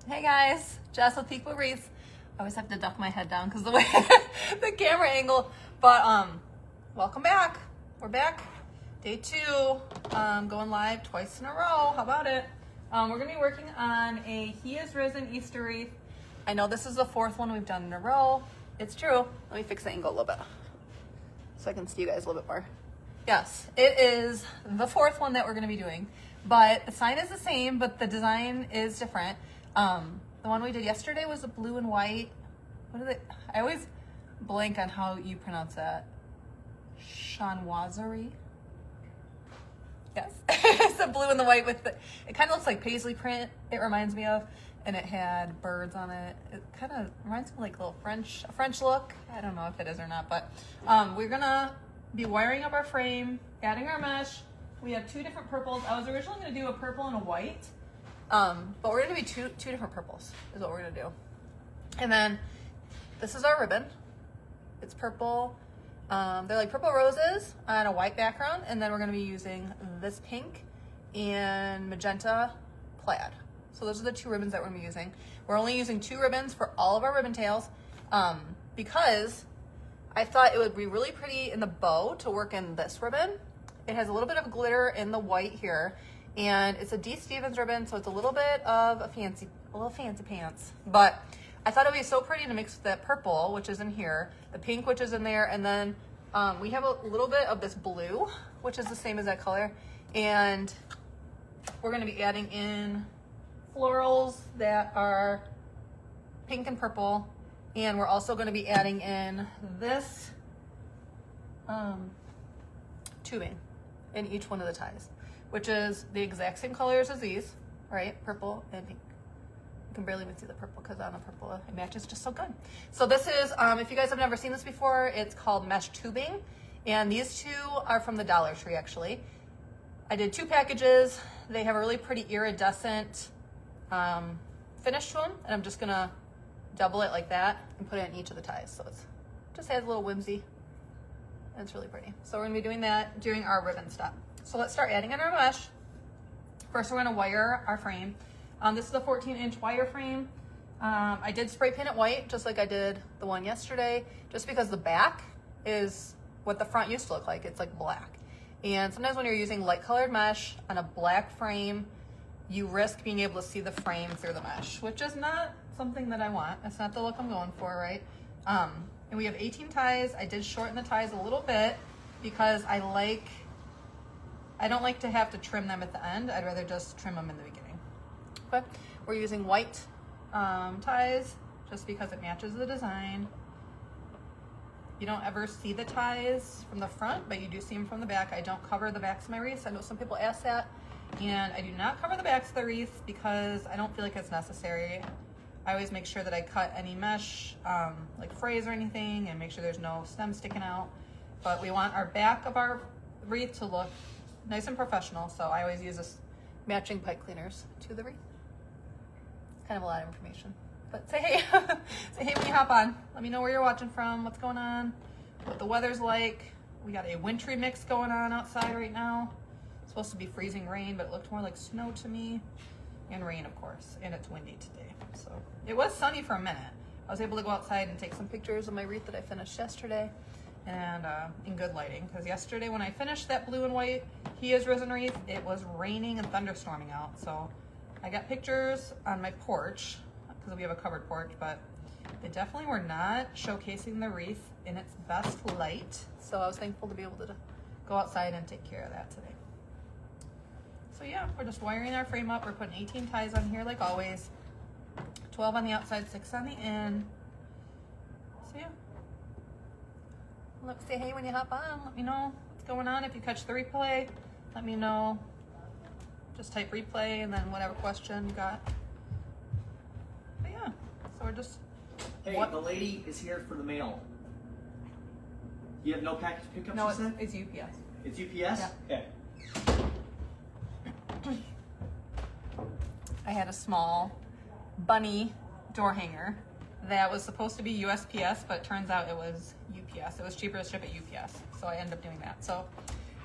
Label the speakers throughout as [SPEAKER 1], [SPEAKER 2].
[SPEAKER 1] Hey guys, Jess with Wreath. I always have to duck my head down because the way the camera angle. But welcome back. We're back. Day 2. Going live twice in a row. How about it? We're gonna be working on a He Is Risen Easter wreath. I know this is the 4th one we've done in a row. It's true. Let me fix the angle a little bit so I can see you guys a little bit more. Yes, it is the 4th one that we're gonna be doing, but the sign is the same, but the design is different. The one we did yesterday was the blue and white. What is it? I always blank on how you pronounce that. Chanoiserie? Yes. It's the blue and the white with the, it kind of looks like paisley print, it reminds me of, and it had birds on it. It kind of reminds me like a little French look. I don't know if it is or not, but we're gonna be wiring up our frame, adding our mesh. We have 2 different purples. I was originally gonna do a purple and a white. But we're gonna be two different purples is what we're gonna do. And then this is our ribbon. It's purple. They're like purple roses on a white background. And then we're gonna be using this pink and magenta plaid. So those are the 2 ribbons that we're gonna be using. We're only using 2 ribbons for all of our ribbon tails because I thought it would be really pretty in the bow to work in this ribbon. It has a little bit of glitter in the white here. And it's a D. Stevens ribbon, so it's a little bit of a little fancy pants. But I thought it would be so pretty to mix with that purple, which is in here, the pink, which is in there, and then we have a little bit of this blue, which is the same as that color. And we're gonna be adding in florals that are pink and purple. And we're also gonna be adding in this tubing in each one of the ties, which is the exact same colors as these, right? Purple and pink. You can barely even see the purple because on the purple it matches just so good. So this is, if you guys have never seen this before, it's called mesh tubing. And these 2 are from the Dollar Tree actually. I did 2 packages. They have a really pretty iridescent finish to them. And I'm just gonna double it like that and put it in each of the ties. So it's just has a little whimsy. And it's really pretty. So we're gonna be doing that during our ribbon step. So let's start adding in our mesh. First, we're gonna wire our frame. This is a 14-inch wire frame. I did spray paint it white, just like I did the one yesterday, just because the back is what the front used to look like. It's like black. And sometimes when you're using light colored mesh on a black frame, you risk being able to see the frame through the mesh, which is not something that I want. That's not the look I'm going for, right? And we have 18 ties. I did shorten the ties a little bit because I don't like to have to trim them at the end. I'd rather just trim them in the beginning. Okay, we're using white ties just because it matches the design. You don't ever see the ties from the front, but you do see them from the back. I don't cover the backs of my wreaths. I know some people ask that, and I do not cover the backs of the wreaths because I don't feel like it's necessary. I always make sure that I cut any mesh, like frays or anything, and make sure there's no stem sticking out. But we want our back of our wreath to look nice and professional, so I always use this matching pipe cleaners to the wreath. Kind of a lot of information, but say hey. Say hey when you hop on. Let me know where you're watching from, what's going on, what the weather's like. We got a wintry mix going on outside right now. It's supposed to be freezing rain, but it looked more like snow to me, and rain of course, and it's windy today. So it was sunny for a minute. I was able to go outside and take some pictures of my wreath that I finished yesterday, and in good lighting, because yesterday when I finished that blue and white He Is Risen wreath, it was raining and thunderstorming out. So I got pictures on my porch because we have a covered porch, but they definitely were not showcasing the wreath in its best light. So I was thankful to be able to go outside and take care of that today. So yeah, we're just wiring our frame up. We're putting 18 ties on here like always, 12 on the outside, 6 on the in. So yeah. Look, say hey when you hop on. Let me know what's going on. If you catch the replay, let me know. Just type replay and then whatever question you got. But yeah, so we're just...
[SPEAKER 2] Hey, the lady is here for the mail. You have no package pickup?
[SPEAKER 1] No, it's UPS.
[SPEAKER 2] It's UPS?
[SPEAKER 1] Yeah.
[SPEAKER 2] Okay.
[SPEAKER 1] I had a small bunny door hanger that was supposed to be USPS, but it turns out it was UPS. It was cheaper to ship at UPS, so I ended up doing that. So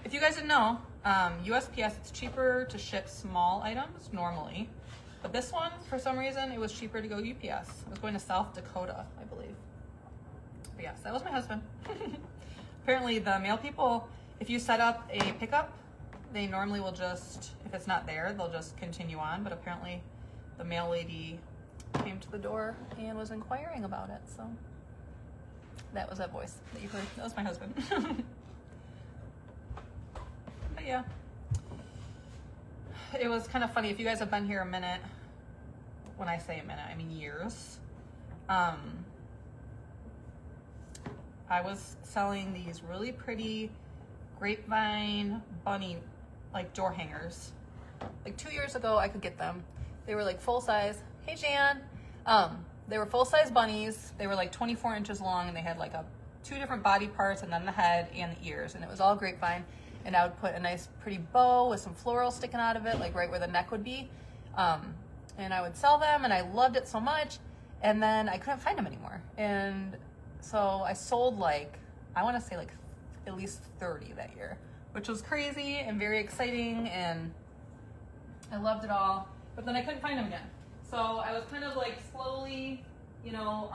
[SPEAKER 1] if you guys didn't know, USPS, it's cheaper to ship small items normally But this one, for some reason, it was cheaper to go UPS. I was going to South Dakota, I believe. But yes, that was my husband. Apparently the mail people, if you set up a pickup, they normally will just, if it's not there, they'll just continue on. But apparently the mail lady came to the door and was inquiring about it. So that was that voice that you heard. That was my husband. But yeah. It was kind of funny. If you guys have been here a minute, when I say a minute, I mean years. I was selling these really pretty grapevine bunny like door hangers. Like 2 years ago, I could get them. They were like full size. Hey, Jan. They were full size bunnies. They were like 24 inches long, and they had like two different body parts, and then the head and the ears, and it was all grapevine. And I would put a nice pretty bow with some florals sticking out of it, like right where the neck would be. And I would sell them, and I loved it so much. And then I couldn't find them anymore. And so I sold like, I want to say like at least 30 that year, which was crazy and very exciting. And I loved it all. But then I couldn't find them again. So I was kind of like slowly, you know,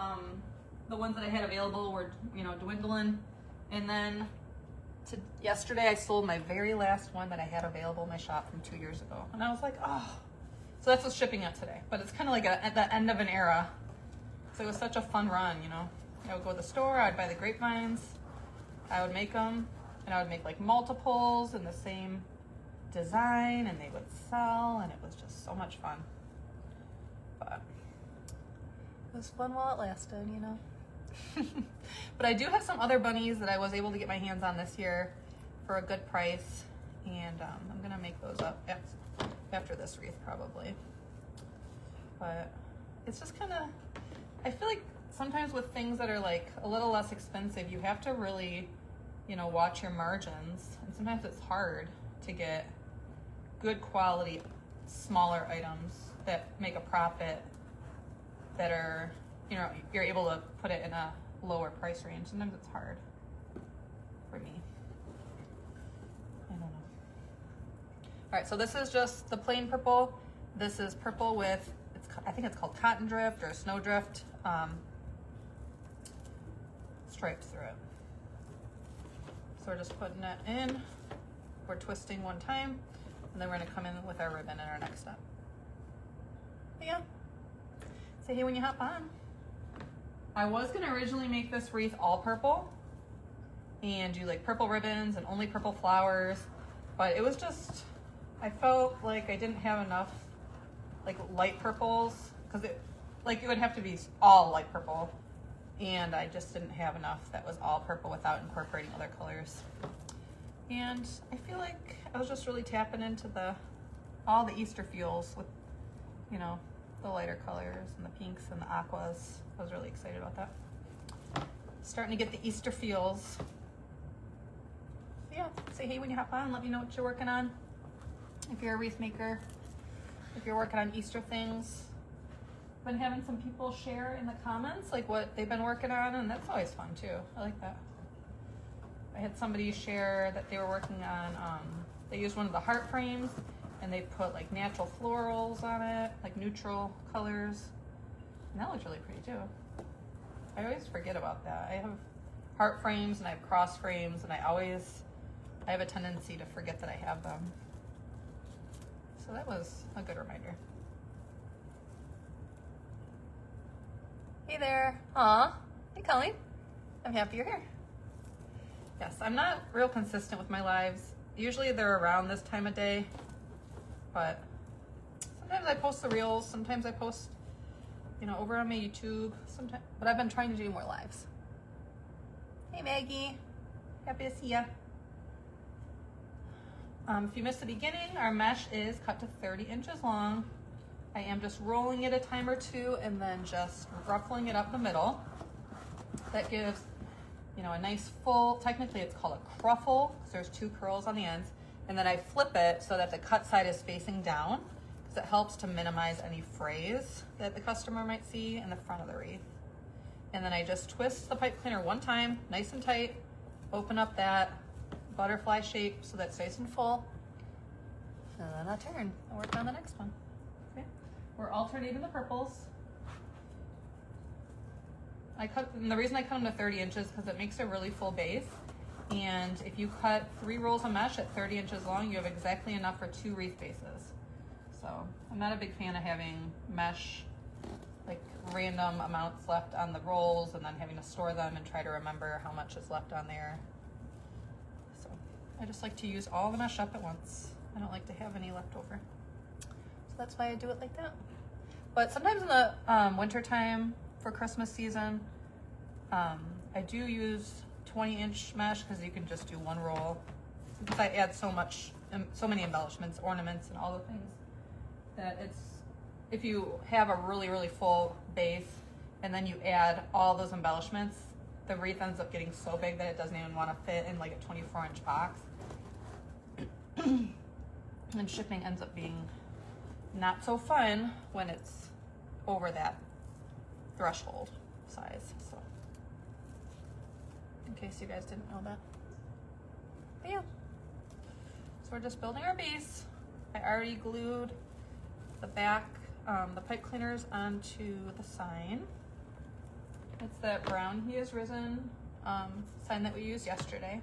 [SPEAKER 1] the ones that I had available were, you know, dwindling. And then yesterday I sold my very last one that I had available in my shop from 2 years ago. And I was like, oh. So that's what's shipping out today. But it's kind of like at the end of an era. So it was such a fun run, you know. I would go to the store, I'd buy the grapevines, I would make them, and I would make like multiples in the same design, and they would sell, and it was just so much fun. But it was fun while it lasted, you know. But I do have some other bunnies that I was able to get my hands on this year for a good price, and I'm gonna make those up after this wreath probably. But it's just kind of, I feel like sometimes with things that are like a little less expensive, you have to really, you know, watch your margins, and sometimes it's hard to get good quality smaller items that make a profit, that are, you know, you're able to put it in a lower price range. Sometimes it's hard for me. I don't know. All right, so this is just the plain purple. This is purple with, I think it's called cotton drift or snow drift stripes through it. So we're just putting it in. We're twisting one time, and then we're gonna come in with our ribbon in our next step. But yeah, say hey when you hop on. I was gonna originally make this wreath all purple and do like purple ribbons and only purple flowers, but it was just, I felt like I didn't have enough like light purples, because it would have to be all light purple, and I just didn't have enough that was all purple without incorporating other colors. And I feel like I was just really tapping into all the Easter feels with, you know, the lighter colors and the pinks and the aquas. I was really excited about that. Starting to get the Easter feels. So yeah, say hey when you hop on, let me know what you're working on. If you're a wreath maker, if you're working on Easter things. Been having some people share in the comments like what they've been working on, and that's always fun too. I like that. I had somebody share that they were working on, they used one of the heart frames and they put like natural florals on it, like neutral colors. And that looks really pretty too. I always forget about that. I have heart frames and I have cross frames, and I have a tendency to forget that I have them. So that was a good reminder. Hey there. Aw. Hey, Colleen. I'm happy you're here. Yes, I'm not real consistent with my lives. Usually they're around this time of day, but sometimes I post the reels, sometimes I post, you know, over on my YouTube, sometimes, but I've been trying to do more lives. Hey, Maggie. Happy to see ya. If you missed the beginning, our mesh is cut to 30 inches long. I am just rolling it a time or two and then just ruffling it up the middle. That gives, you know, a nice full, technically it's called a cruffle, because there's two curls on the ends. And then I flip it so that the cut side is facing down, because it helps to minimize any frays that the customer might see in the front of the wreath. And then I just twist the pipe cleaner one time, nice and tight, open up that butterfly shape so that it stays in full. And then I'll turn and work on the next one. Okay. we're alternating the purples. And the reason I cut them to 30 inches because it makes a really full base. And if you cut 3 rolls of mesh at 30 inches long, you have exactly enough for 2 wreath bases. So I'm not a big fan of having mesh, like random amounts left on the rolls and then having to store them and try to remember how much is left on there. So I just like to use all the mesh up at once. I don't like to have any left over. So that's why I do it like that. But sometimes in the winter time for Christmas season, I do use 20-inch mesh because you can just do 1 roll. Because I add so many embellishments, ornaments, and all the things that if you have a really, really full base and then you add all those embellishments, the wreath ends up getting so big that it doesn't even want to fit in like a 24-inch box. And shipping ends up being not so fun when it's over that threshold size. So, in case you guys didn't know that. But yeah, so we're just building our base. I already glued the back, the pipe cleaners onto the sign. It's that brown He Is Risen sign that we used yesterday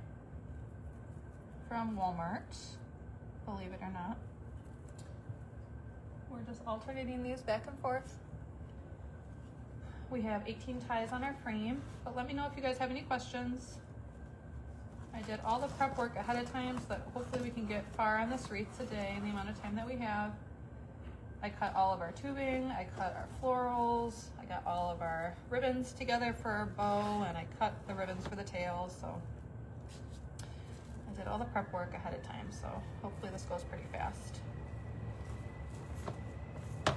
[SPEAKER 1] from Walmart, believe it or not. We're just alternating these back and forth. We have 18 ties on our frame, but let me know if you guys have any questions. I did all the prep work ahead of time so that hopefully we can get far on this wreath today in the amount of time that we have. I cut all of our tubing, I cut our florals, I got all of our ribbons together for our bow, and I cut the ribbons for the tails, so I did all the prep work ahead of time, so hopefully this goes pretty fast. But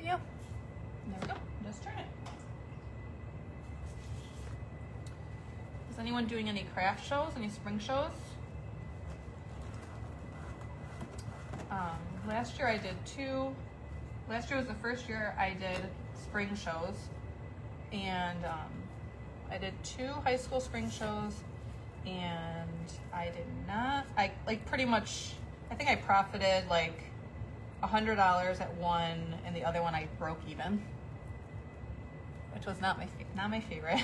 [SPEAKER 1] yeah, there we go, just turn it. Is anyone doing any craft shows, any spring shows? Last year I did 2. Last year was the first year I did spring shows, and I did 2 high school spring shows, and I did not, I think I profited like $100 at one, and the other one I broke even, which was not my favorite.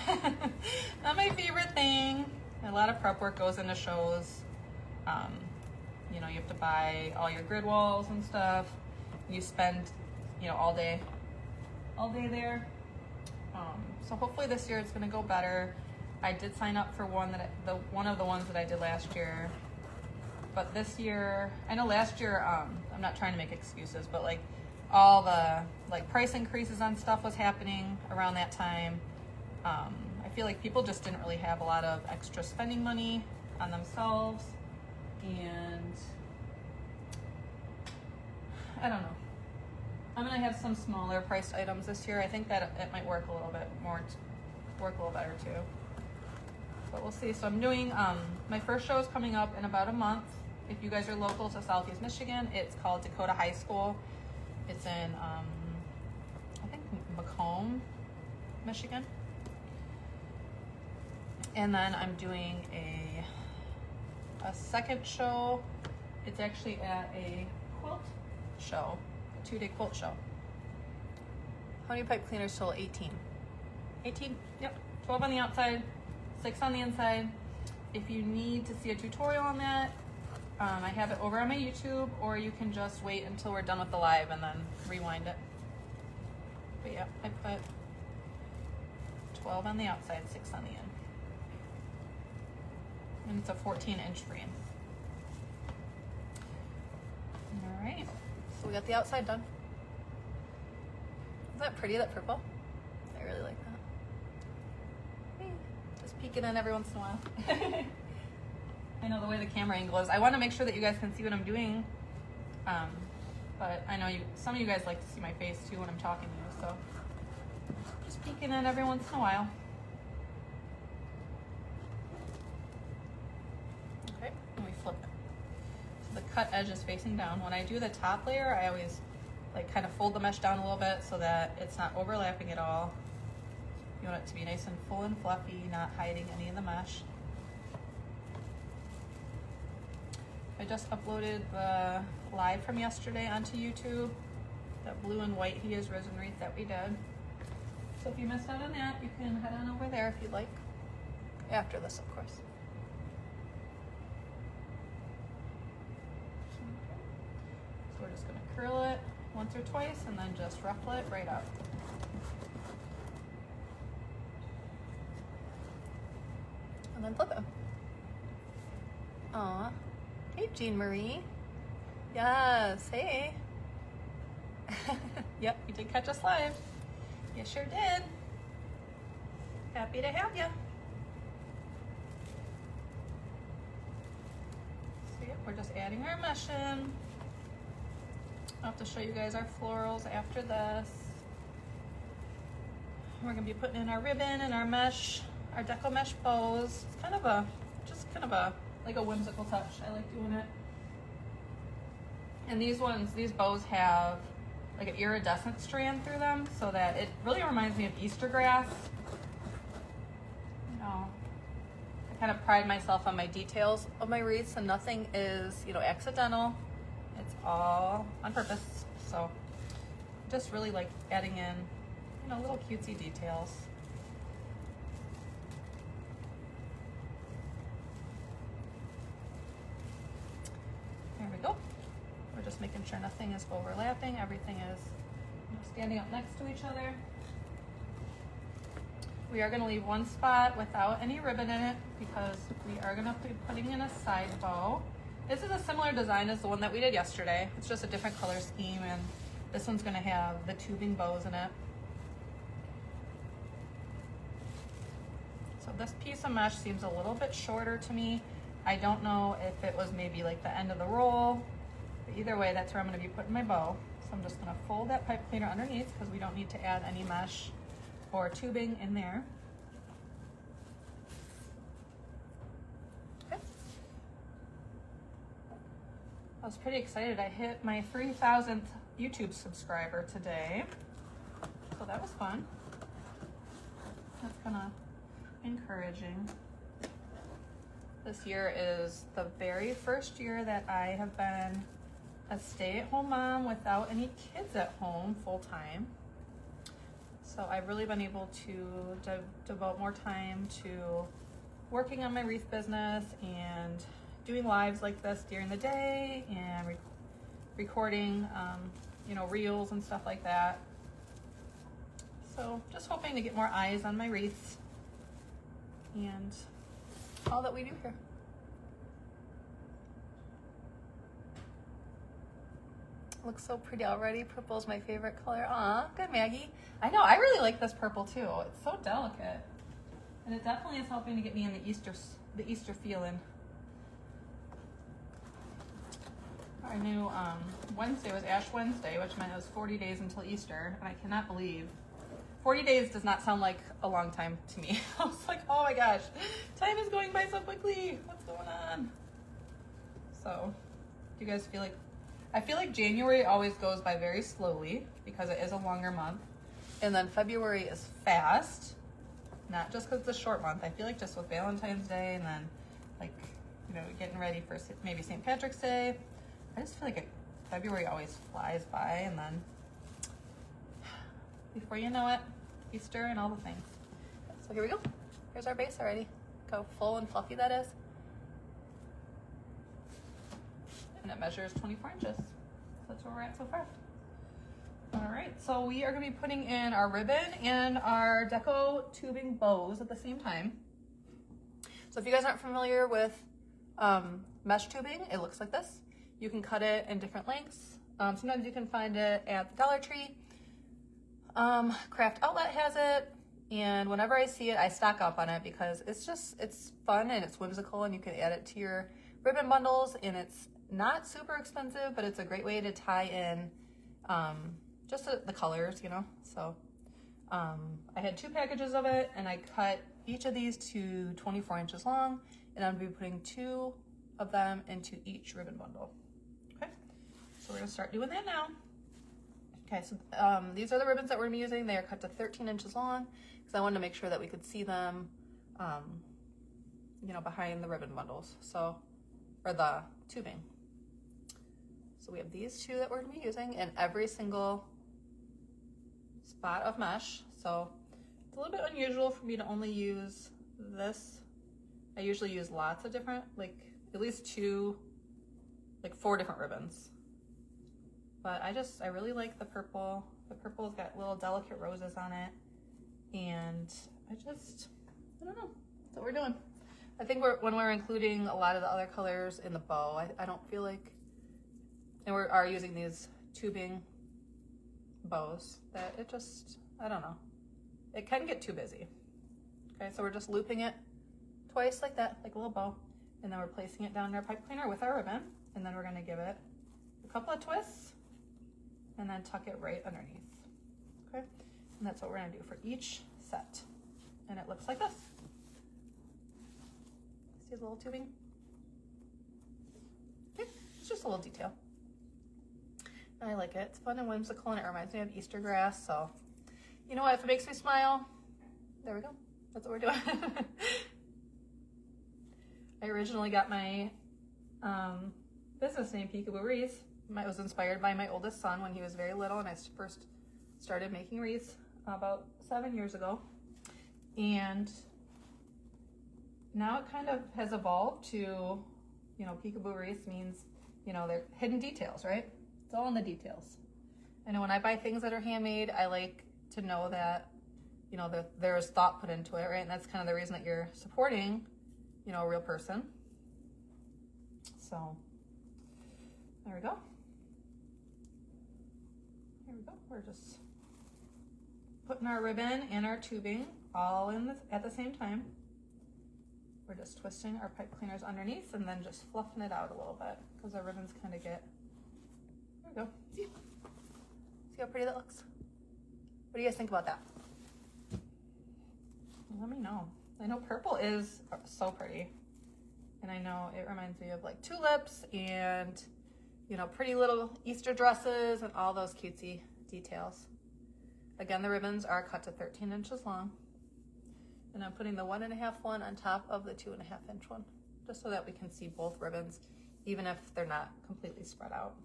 [SPEAKER 1] Not my favorite thing. A lot of prep work goes into shows. You know, you have to buy all your grid walls and stuff. You spend, you know, all day there. So hopefully this year it's gonna go better. I did sign up for one of the ones that I did last year. But this year, I know last year, I'm not trying to make excuses, but like all the price increases on stuff was happening around that time. I feel like people just didn't really have a lot of extra spending money on themselves. And I don't know. I'm gonna have some smaller priced items this year. I think that it might work a little bit better too. But we'll see. So I'm doing my first show is coming up in about a month. If you guys are local to Southeast Michigan, it's called Dakota High School. It's in I think Macomb, Michigan. And then I'm doing a second show. It's actually at a quilt show, a 2-day quilt show. How many pipe cleaners total? 18. 18? Yep. 12 on the outside, 6 on the inside. If you need to see a tutorial on that, I have it over on my YouTube, or you can just wait until we're done with the live and then rewind it. But yeah, I put 12 on the outside, 6 on the in. And it's a 14-inch frame. All right, so we got the outside done. Isn't that pretty, that purple? I really like that. Just peeking in every once in a while. I know the way the camera angle is. I want to make sure that you guys can see what I'm doing. But I know some of you guys like to see my face too when I'm talking to you, so just peeking in every once in a while. Okay, and we flip it. So the cut edge is facing down. When I do the top layer, I always kind of fold the mesh down a little bit so that it's not overlapping at all. You want it to be nice and full and fluffy, not hiding any of the mesh. I just uploaded the live from yesterday onto YouTube. that blue and white He Is Risen wreath that we did. So if you missed out on that, you can head on over there if you'd like. After this, of course. So we're just going to curl it once or twice and then just ruffle it right up. And then flip it. Aw. Hey, Jean Marie. Yes, hey. Yep, you did catch us live. You sure did. Happy to have you. So yep, we're just adding our mesh in. I'll have to show you guys our florals after this. We're gonna be putting in our ribbon and our mesh, our deco mesh bows. It's kind of a, like a whimsical touch. I like doing it. And these bows have like an iridescent strand through them, so that it really reminds me of Easter grass. You know, I kind of pride myself on my details of my wreaths, and nothing is, you know, accidental. It's all on purpose. So just really like adding in, you know, little cutesy details. There we go. We're just making sure nothing is overlapping. Everything is, you know, standing up next to each other. We are going to leave one spot without any ribbon in it because we are going to be putting in a side bow. This is a similar design as the one that we did yesterday. It's just a different color scheme, and this one's going to have the tubing bows in it. So this piece of mesh seems a little bit shorter to me. I don't know if it was maybe like the end of the roll. But either way, that's where I'm going to be putting my bow. So I'm just going to fold that pipe cleaner underneath because we don't need to add any mesh or tubing in there. Okay. I was pretty excited. I hit my 3,000th YouTube subscriber today. So that was fun. That's kind of encouraging. This year is the very first year that I have been a stay-at-home mom without any kids at home full-time. So I've really been able to devote more time to working on my wreath business and doing lives like this during the day and recording, you know, reels and stuff like that. So just hoping to get more eyes on my wreaths and all that we do here. Looks so pretty already. Purple is my favorite color. Aw, good, Maggie. I know, I really like this purple too. It's so delicate. And it definitely is helping to get me in the Easter feeling. Our new Wednesday was Ash Wednesday, which meant it was 40 days until Easter. And I cannot believe 40 days does not sound like a long time to me. I was like, oh my gosh, time is going by so quickly. What's going on? So, do you guys feel like, I feel like January always goes by very slowly because it is a longer month. And then February is fast, not just because it's a short month. I feel like just with Valentine's Day and then like, you know, getting ready for maybe St. Patrick's Day. I just feel like February always flies by, and then before you know it, Easter and all the things. So here we go. Here's our base already. Look how full and fluffy that is. And it measures 24 inches. So that's where we're at so far. All right, so we are gonna be putting in our ribbon and our deco tubing bows at the same time. So if you guys aren't familiar with mesh tubing, it looks like this. You can cut it in different lengths. Sometimes you can find it at the Dollar Tree. Craft Outlet has it, and whenever I see it, I stock up on it because it's fun and it's whimsical, and you can add it to your ribbon bundles, and it's not super expensive, but it's a great way to tie in just the colors, you know. So I had 2 packages of it, and I cut each of these to 24 inches long, and I'm gonna be putting 2 of them into each ribbon bundle. Okay, so we're gonna start doing that now. Okay, so these are the ribbons that we're gonna be using. They are cut to 13 inches long because I wanted to make sure that we could see them, you know, behind the ribbon bundles. So, or the tubing. So we have these 2 that we're gonna be using, and every single spot of mesh. So it's a little bit unusual for me to only use this. I usually use lots of different, like at least 4 different ribbons. But I really like the purple. The purple's got little delicate roses on it. And I don't know. That's what we're doing. I think when we're including a lot of the other colors in the bow, I don't feel like, and we are using these tubing bows, that it just, I don't know. It can get too busy. Okay, so we're just looping it twice like that, like a little bow. And then we're placing it down in our pipe cleaner with our ribbon. And then we're gonna give it a couple of twists and then tuck it right underneath. Okay, and that's what we're gonna do for each set. And it looks like this. See the little tubing? Okay, it's just a little detail. I like it. It's fun and whimsical, and it reminds me of Easter grass. So, you know what? If it makes me smile, there we go. That's what we're doing. I originally got my business name, Peekaboo Wreath. It was inspired by my oldest son when he was very little, and I first started making wreaths about 7 years ago. And now it kind of has evolved to, you know, Peekaboo Wreath means, you know, they're hidden details, right? It's all in the details. I know when I buy things that are handmade, I like to know that, you know, there's thought put into it, right? And that's kind of the reason that you're supporting, you know, a real person. So there we go. Here we go. We're just putting our ribbon and our tubing all in at the same time. We're just twisting our pipe cleaners underneath and then just fluffing it out a little bit because our ribbons kind of get, there we go. See how pretty that looks? What do you guys think about that? Let me know. I know purple is so pretty. And I know it reminds me of like tulips and, you know, pretty little Easter dresses and all those cutesy details. Again, the ribbons are cut to 13 inches long. And I'm putting the 1.5 one on top of the 2.5 inch one, just so that we can see both ribbons, even if they're not completely spread out.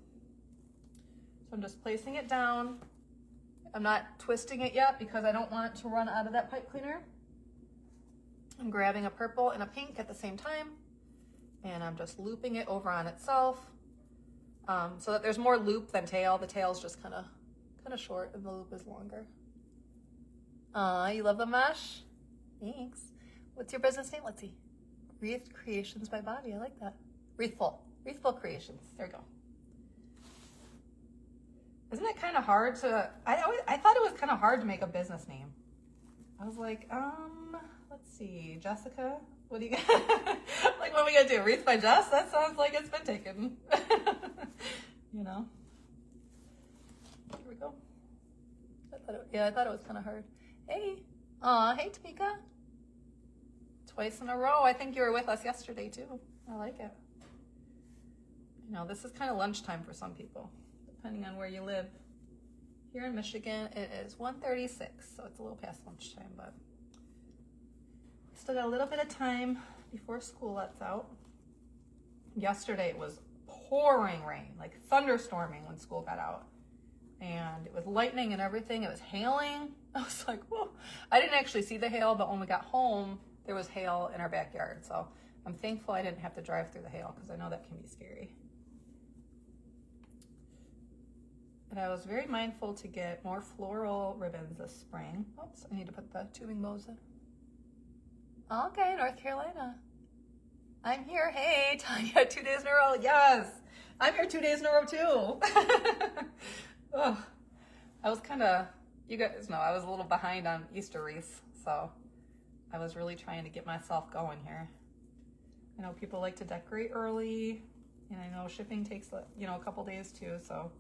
[SPEAKER 1] So I'm just placing it down. I'm not twisting it yet because I don't want it to run out of that pipe cleaner. I'm grabbing a purple and a pink at the same time, and I'm just looping it over on itself so that there's more loop than tail. The tail's just kind of short and the loop is longer. You love the mesh? Thanks. What's your business name? Let's see. Wreath Creations by Bobby. I like that. Wreathful Creations. There we go. Isn't it kind of hard to, I thought it was kind of hard to make a business name. I was like, let's see, Jessica, what do you like, what are we gonna do? Wreath by Jess? That sounds like it's been taken. You know? Here we go. I thought it was kind of hard. Hey. Hey, Tamika. Twice in a row. I think you were with us yesterday too. I like it. You know, this is kind of lunchtime for some people, depending on where you live. Here in Michigan, it is 1:36, so it's a little past lunchtime, but still got a little bit of time before school lets out. Yesterday it was pouring rain, like thunderstorming when school got out. And it was lightning and everything. It was hailing. I was like, whoa. I didn't actually see the hail, but when we got home, there was hail in our backyard. So I'm thankful I didn't have to drive through the hail because I know that can be scary. And I was very mindful to get more floral ribbons this spring. Oops, I need to put the tubing bows in. Okay, North Carolina. I'm here. Hey, Tanya, 2 days in a row. Yes, I'm here 2 days in a row too. Ugh. I was kind of, you guys know, I was a little behind on Easter wreaths, so I was really trying to get myself going here. I know people like to decorate early, and I know shipping takes, you know, a couple days too, so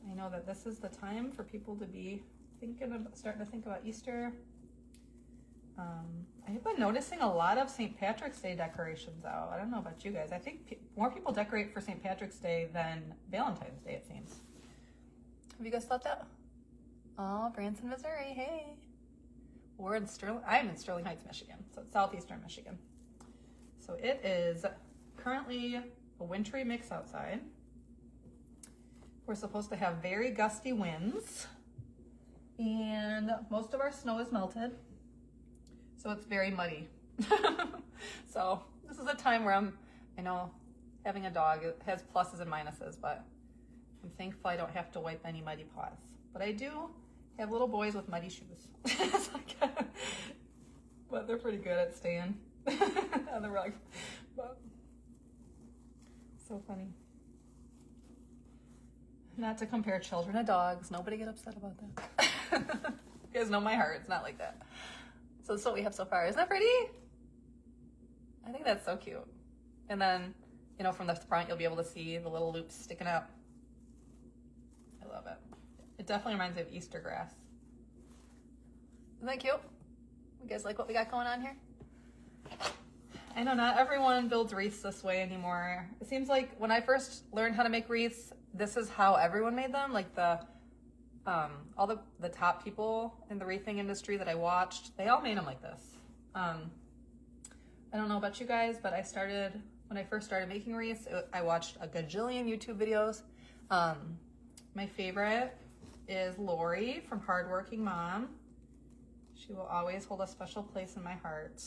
[SPEAKER 1] I know that this is the time for people to be starting to think about Easter. I've been noticing a lot of St. Patrick's Day decorations out. I don't know about you guys. I think more people decorate for St. Patrick's Day than Valentine's Day, it seems. Have you guys thought that? Oh, Branson, Missouri. Hey. We're in I'm in Sterling Heights, Michigan. So it's southeastern Michigan. So it is currently a wintry mix outside. We're supposed to have very gusty winds. and most of our snow is melted, so it's very muddy. So this is a time where I know having a dog, it has pluses and minuses, but I'm thankful I don't have to wipe any muddy paws. But I do have little boys with muddy shoes. But they're pretty good at staying on the rug. But so funny. Not to compare children to dogs. Nobody get upset about that. You guys know my heart. It's not like that. So that's what we have so far. Isn't that pretty? I think that's so cute. And then, you know, from the front, you'll be able to see the little loops sticking out. I love it. It definitely reminds me of Easter grass. Isn't that cute? You guys like what we got going on here? I know not everyone builds wreaths this way anymore. It seems like when I first learned how to make wreaths, this is how everyone made them. Like all the top people in the wreathing industry that I watched, they all made them like this. I don't know about you guys, but when I first started making wreaths, I watched a gajillion YouTube videos. My favorite is Lori from Hardworking Mom. She will always hold a special place in my heart.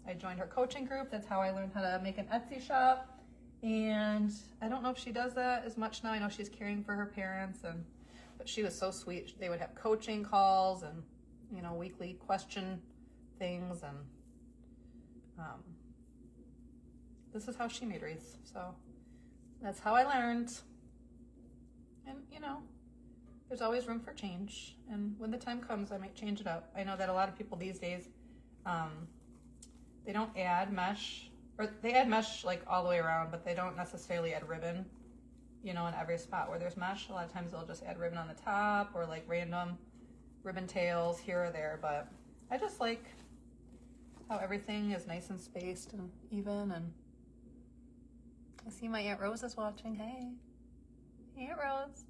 [SPEAKER 1] I joined her coaching group. That's how I learned how to make an Etsy shop. And I don't know if she does that as much now. I know she's caring for her parents, but she was so sweet. They would have coaching calls and, you know, weekly question things. And this is how she made wreaths. So that's how I learned. And, you know, there's always room for change. And when the time comes, I might change it up. I know that a lot of people these days, they don't add mesh, or they add mesh like all the way around, but they don't necessarily add ribbon, you know, in every spot where there's mesh. A lot of times they'll just add ribbon on the top or like random ribbon tails here or there. But I just like how everything is nice and spaced and even. And I see my Aunt Rose is watching. Hey, Aunt Rose.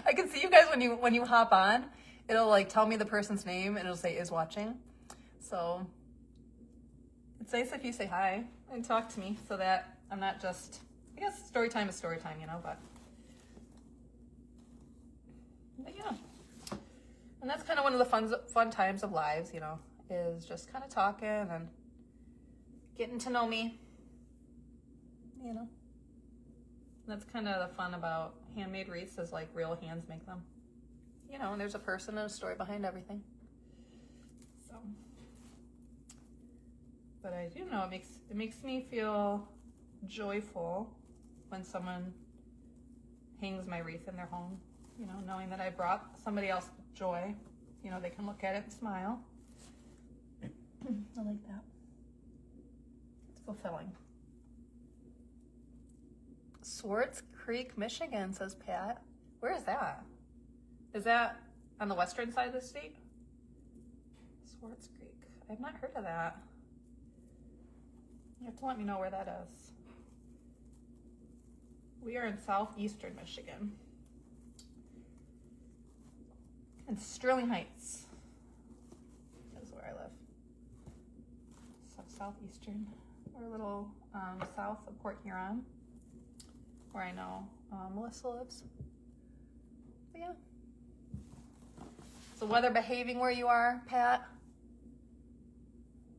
[SPEAKER 1] I can see you guys when you hop on. It'll like tell me the person's name and it'll say is watching. So it's nice if you say hi and talk to me so that I'm not just, I guess story time is story time, you know, but yeah. And that's kind of one of the fun times of lives, you know, is just kind of talking and getting to know me, you know. That's kind of the fun about handmade wreaths, is like real hands make them, you know, and there's a person and a story behind everything. So, but I do know it makes me feel joyful when someone hangs my wreath in their home, you know, knowing that I brought somebody else joy. You know, they can look at it and smile. I like that. It's fulfilling. Swartz Creek, Michigan, says Pat. Where is that? Is that on the western side of the state? Swartz Creek. I've not heard of that. You have to let me know where that is. We are in southeastern Michigan. And Sterling Heights is where I live. So southeastern. We're a little south of Port Huron, where I know Melissa lives. But yeah. So weather behaving where you are, Pat?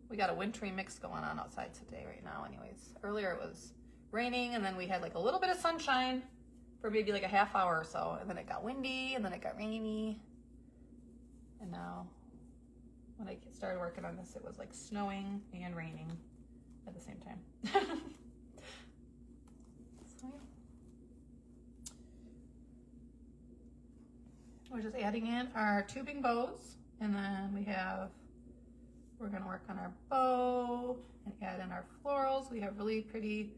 [SPEAKER 1] We got a wintry mix going on outside today right now anyways. Earlier it was raining, and then we had like a little bit of sunshine for maybe like a half hour or so, and then it got windy, and then it got rainy. And now, when I started working on this, it was like snowing and raining at the same time. So, yeah. We're just adding in our tubing bows, and then we're gonna work on our bow and add in our florals. We have really pretty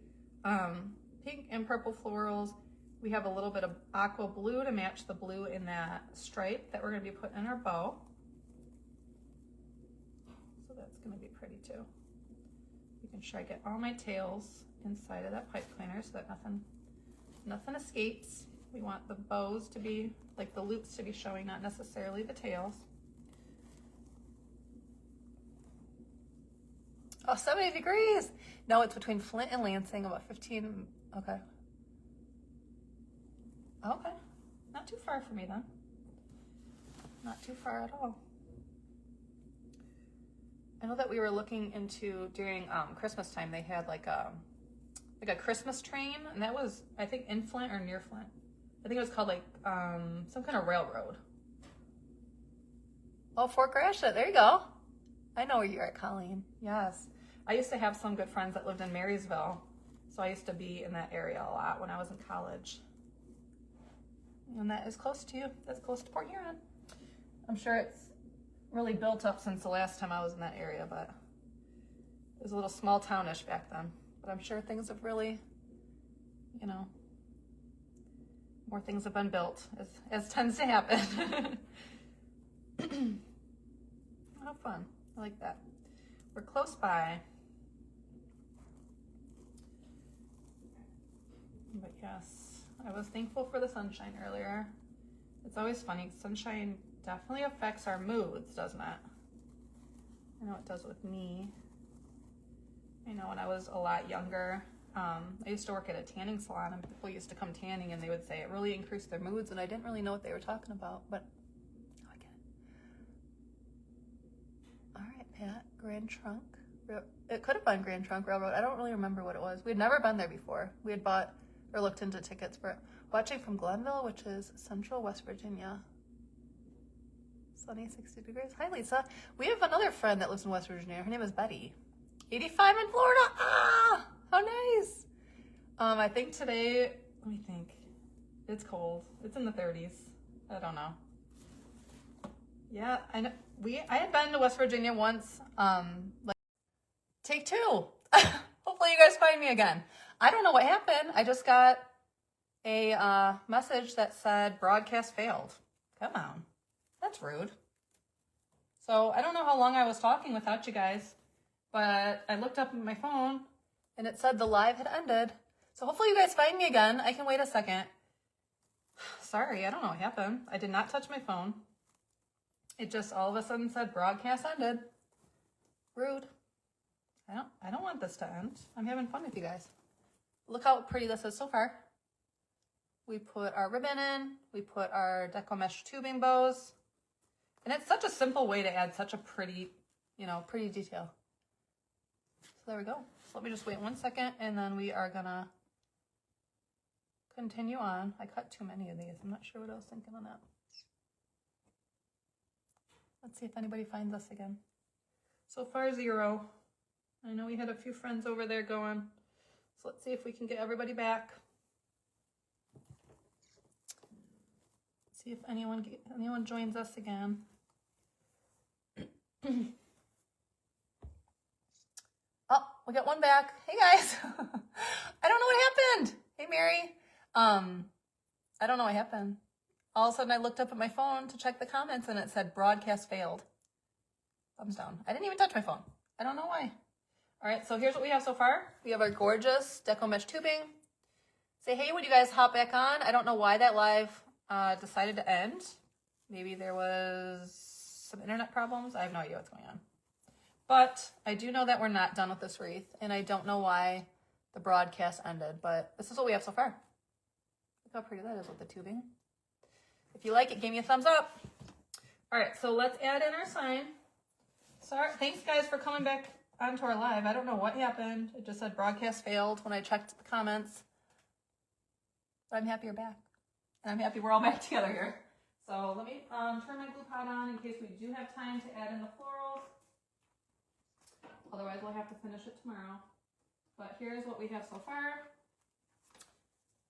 [SPEAKER 1] pink and purple florals. We have a little bit of aqua blue to match the blue in that stripe that we're gonna be putting in our bow. So that's gonna be pretty too. Making sure I get all my tails inside of that pipe cleaner so that nothing escapes. We want the bows to be, like the loops to be showing, not necessarily the tails. Oh, 70 degrees. No, it's between Flint and Lansing, about 15. Okay. Okay. Not too far for me then. not too far at all. I know that we were looking into during Christmas time. They had like a Christmas train, and that was, I think, in Flint or near Flint. I think it was called like some kind of railroad. Oh, Fort Gratiot. There you go. I know where you're at, Colleen. Yes. I used to have some good friends that lived in Marysville, so I used to be in that area a lot when I was in college. And that is close to you. That's close to Port Huron. I'm sure it's really built up since the last time I was in that area, but it was a little small townish back then. But I'm sure things have really, you know, more things have been built, as tends to happen. How fun. I like that. We're close by. But yes, I was thankful for the sunshine earlier. It's always funny. Sunshine definitely affects our moods, doesn't it? I know it does with me. I know when I was a lot younger, I used to work at a tanning salon, and people used to come tanning and they would say it really increased their moods, and I didn't really know what they were talking about, but I get it. All right, Pat, Grand Trunk. It could have been Grand Trunk Railroad. I don't really remember what it was. We had never been there before. We had bought or looked into tickets for it. Watching from Glenville, which is central West Virginia. Sunny, 60 degrees. Hi, Lisa. We have another friend that lives in West Virginia. Her name is Betty. 85 in Florida. Ah, how nice. I think today, let me think. It's cold. It's in the 30s. I don't know. Yeah, I know. I had been to West Virginia once. Like, take two. Hopefully you guys find me again. I don't know what happened. I just got a message that said broadcast failed. Come on. That's rude. So I don't know how long I was talking without you guys, but I looked up at my phone and it said the live had ended. So hopefully you guys find me again. I can wait a second. Sorry, I don't know what happened. I did not touch my phone. It just all of a sudden said broadcast ended. Rude. I don't want this to end. I'm having fun with you guys. Look how pretty this is so far. We put our ribbon in. We put our deco mesh tubing bows. And it's such a simple way to add such a pretty, pretty detail. So there we go. So let me just wait 1 second, and then we are gonna continue on. I cut too many of these. I'm not sure what I was thinking on that. Let's see if anybody finds us again. So far, 0. I know we had a few friends over there going. So let's see if we can get everybody back. See if anyone joins us again. Oh, we got one back. Hey guys. I don't know what happened. Hey Mary. I don't know what happened. All of a sudden I looked up at my phone to check the comments and it said broadcast failed. Thumbs down. I didn't even touch my phone. I don't know why. All right, so here's what we have so far. We have our gorgeous deco mesh tubing. Say hey when you guys hop back on. I don't know why that live decided to end. Maybe there was some internet problems. I have no idea what's going on. But I do know that we're not done with this wreath, and I don't know why the broadcast ended, but this is what we have so far. Look how pretty that is with the tubing. If you like it, give me a thumbs up. All right, so let's add in our sign. Sorry, thanks guys for coming back onto our live. I don't know what happened. It just said broadcast failed when I checked the comments. But I'm happy you're back. And I'm happy we're all back together here. So let me turn my glue pot on in case we do have time to add in the florals. Otherwise, we'll have to finish it tomorrow. But here's what we have so far.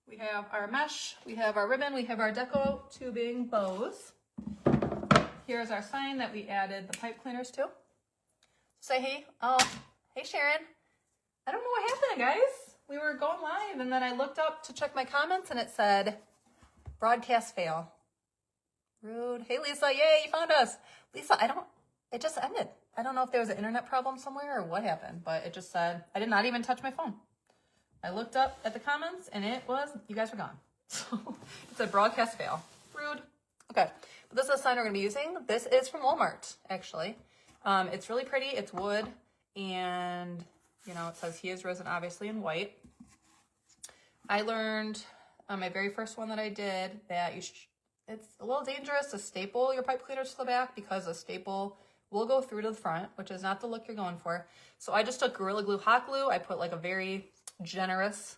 [SPEAKER 1] We have our mesh, we have our ribbon, we have our deco tubing bows. Here's our sign that we added the pipe cleaners to. Say hey. Oh, hey Sharon. I don't know what happened, guys. We were going live and then I looked up to check my comments and it said broadcast fail. Rude. Hey Lisa, yay, you found us. Lisa, it just ended. I don't know if there was an internet problem somewhere or what happened, but it just said, I did not even touch my phone. I looked up at the comments and it was, you guys were gone. So it said broadcast fail. Rude. Okay, but this is the sign we're gonna be using. This is from Walmart, actually. It's really pretty, it's wood, and it says he is risen obviously in white. I learned on my very first one that I did that it's a little dangerous to staple your pipe cleaners to the back because a staple will go through to the front, which is not the look you're going for. So I just took Gorilla Glue hot glue. I put like a very generous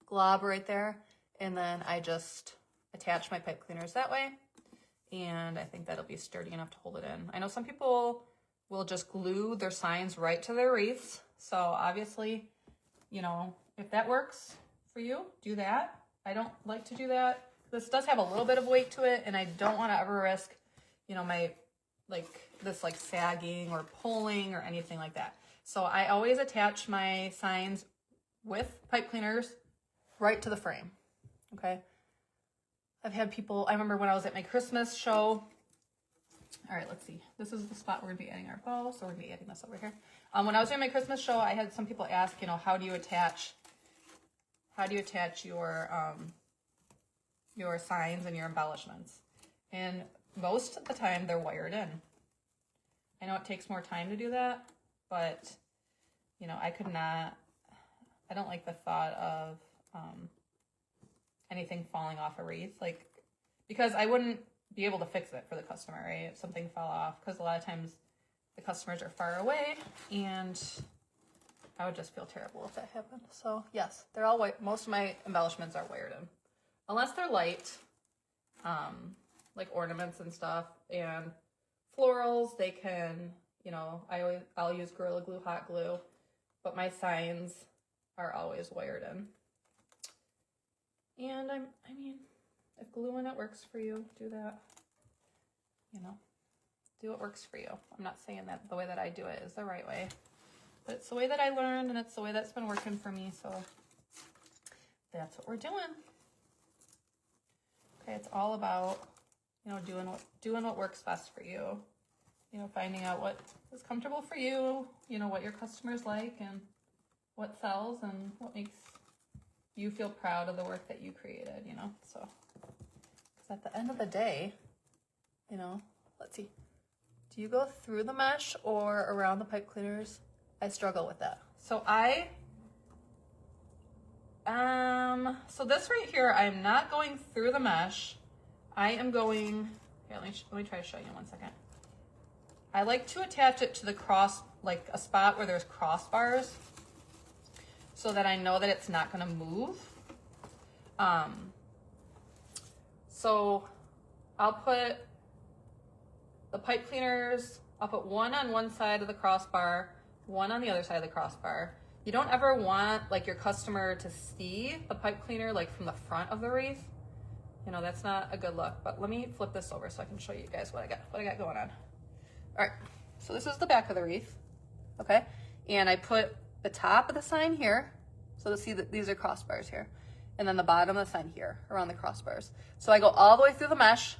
[SPEAKER 1] glob right there, and then I just attach my pipe cleaners that way, and I think that'll be sturdy enough to hold it in. I know some people will just glue their signs right to their wreaths, so obviously, you know, if that works for you, do that. I don't like to do that. This does have a little bit of weight to it, and I don't want to ever risk, you know, my this sagging or pulling or anything like that. So I always attach my signs with pipe cleaners right to the frame. Okay. I've had people, I remember when I was at my Christmas show. All right, let's see. This is the spot we're gonna be adding our bow, so we're gonna be adding this over here. When I was doing my Christmas show, I had some people ask, you know, how do you attach your signs and your embellishments? And most of the time they're wired in. I know it takes more time to do that, but you know, I don't like the thought of anything falling off a wreath, because I wouldn't be able to fix it for the customer, right? If something fell off, because a lot of times the customers are far away, and I would just feel terrible if that happened. So yes, they're all white. Most of my embellishments are wired in, unless they're light, like ornaments and stuff, and florals. They can, you know, I'll use Gorilla Glue hot glue, but my signs are always wired in. And I mean, if gluing it works for you, do that. You know, do what works for you. I'm not saying that the way that I do it is the right way, but it's the way that I learned, and it's the way that's been working for me. So that's what we're doing. Okay, it's all about, you know, doing what works best for you. You know, finding out what is comfortable for you. You know, what your customers like and what sells and what makes you feel proud of the work that you created. You know, so because at the end of the day, you know, let's see. Do you go through the mesh or around the pipe cleaners? I struggle with that. So so this right here, I'm not going through the mesh. I am going, here, let me try to show you in 1 second. I like to attach it to the cross, like a spot where there's crossbars, so that I know that it's not gonna move. So I'll put the pipe cleaners, I'll put one on one side of the crossbar, one on the other side of the crossbar. You don't ever want like your customer to see the pipe cleaner like from the front of the wreath. You know, that's not a good look, but let me flip this over so I can show you guys what I got going on. All right, so this is the back of the wreath, okay? And I put the top of the sign here, so to see that these are crossbars here, and then the bottom of the sign here around the crossbars. So I go all the way through the mesh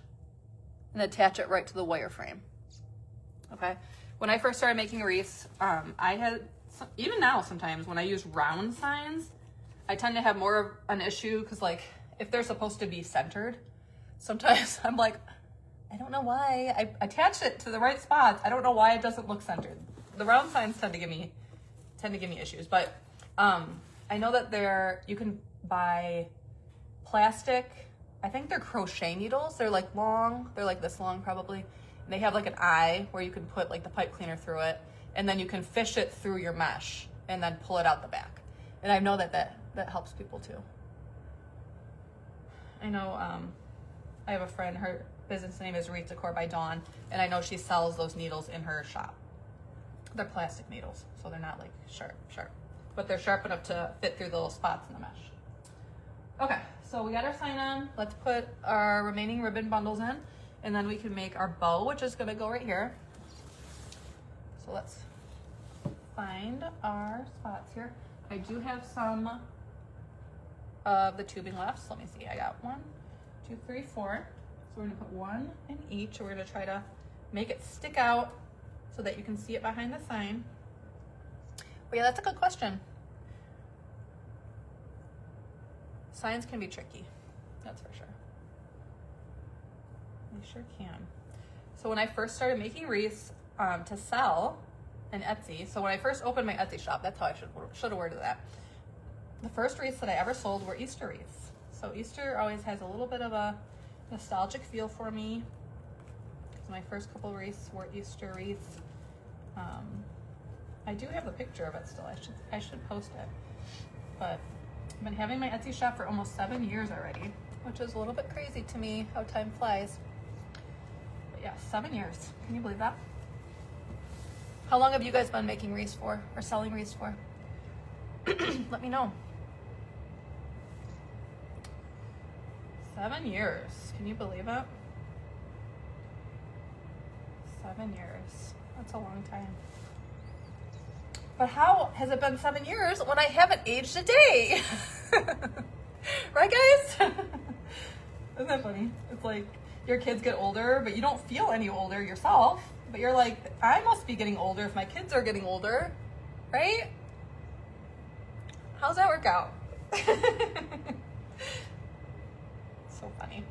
[SPEAKER 1] and attach it right to the wire frame, okay? When I first started making wreaths, even now sometimes when I use round signs, I tend to have more of an issue because like if they're supposed to be centered, sometimes I'm like, I don't know why I attached it to the right spots. I don't know why it doesn't look centered. The round signs tend to give me issues, but I know that you can buy plastic, I think they're crochet needles. They're like long, they're like this long probably. And they have like an eye where you can put like the pipe cleaner through it, and then you can fish it through your mesh and then pull it out the back. And I know that helps people too. I know I have a friend, her business name is Wreath Decor by Dawn, and I know she sells those needles in her shop. They're plastic needles, so they're not like sharp, but they're sharp enough to fit through the little spots in the mesh. Okay, so we got our sign on. Let's put our remaining ribbon bundles in, and then we can make our bow, which is gonna go right here. So let's find our spots here. I do have some of the tubing left, so let me see. I got 1, 2, 3, 4. So we're gonna put one in each. We're gonna try to make it stick out so that you can see it behind the sign. But yeah, that's a good question. Signs can be tricky, that's for sure. They sure can. So when I first started making wreaths to sell in Etsy, so when I first opened my Etsy shop, that's how I should have worded that. The first wreaths that I ever sold were Easter wreaths. So Easter always has a little bit of a nostalgic feel for me. My first couple wreaths were Easter wreaths. I do have the picture of it still. I should post it. But I've been having my Etsy shop for almost 7 years already, which is a little bit crazy to me how time flies. But yeah, 7 years. Can you believe that? How long have you guys been making wreaths for or selling wreaths for? Let me know. 7 years. Can you believe it? 7 years. That's a long time. But how has it been 7 years when I haven't aged a day? Right, guys? Isn't that funny? It's like your kids get older, but you don't feel any older yourself. But you're like, I must be getting older if my kids are getting older, right? How's that work out? So funny.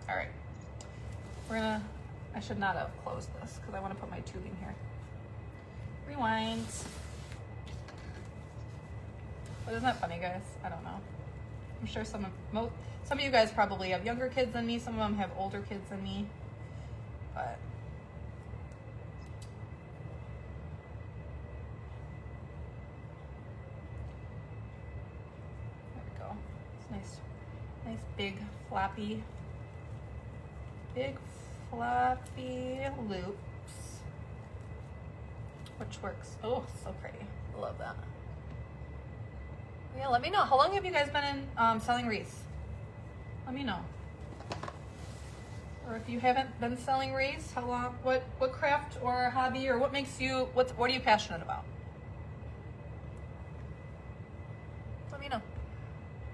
[SPEAKER 1] All right. I should not have closed this because I want to put my tubing here. Rewind. But isn't that funny, guys? I don't know. I'm sure some of you guys probably have younger kids than me. Some of them have older kids than me. But there we go. It's nice big floppy loops, which works. Oh, so pretty. I love that. Yeah, let me know. How long have you guys been in selling wreaths? Let me know. Or if you haven't been selling wreaths, how long? What craft or hobby or what makes you? What are you passionate about? Let me know.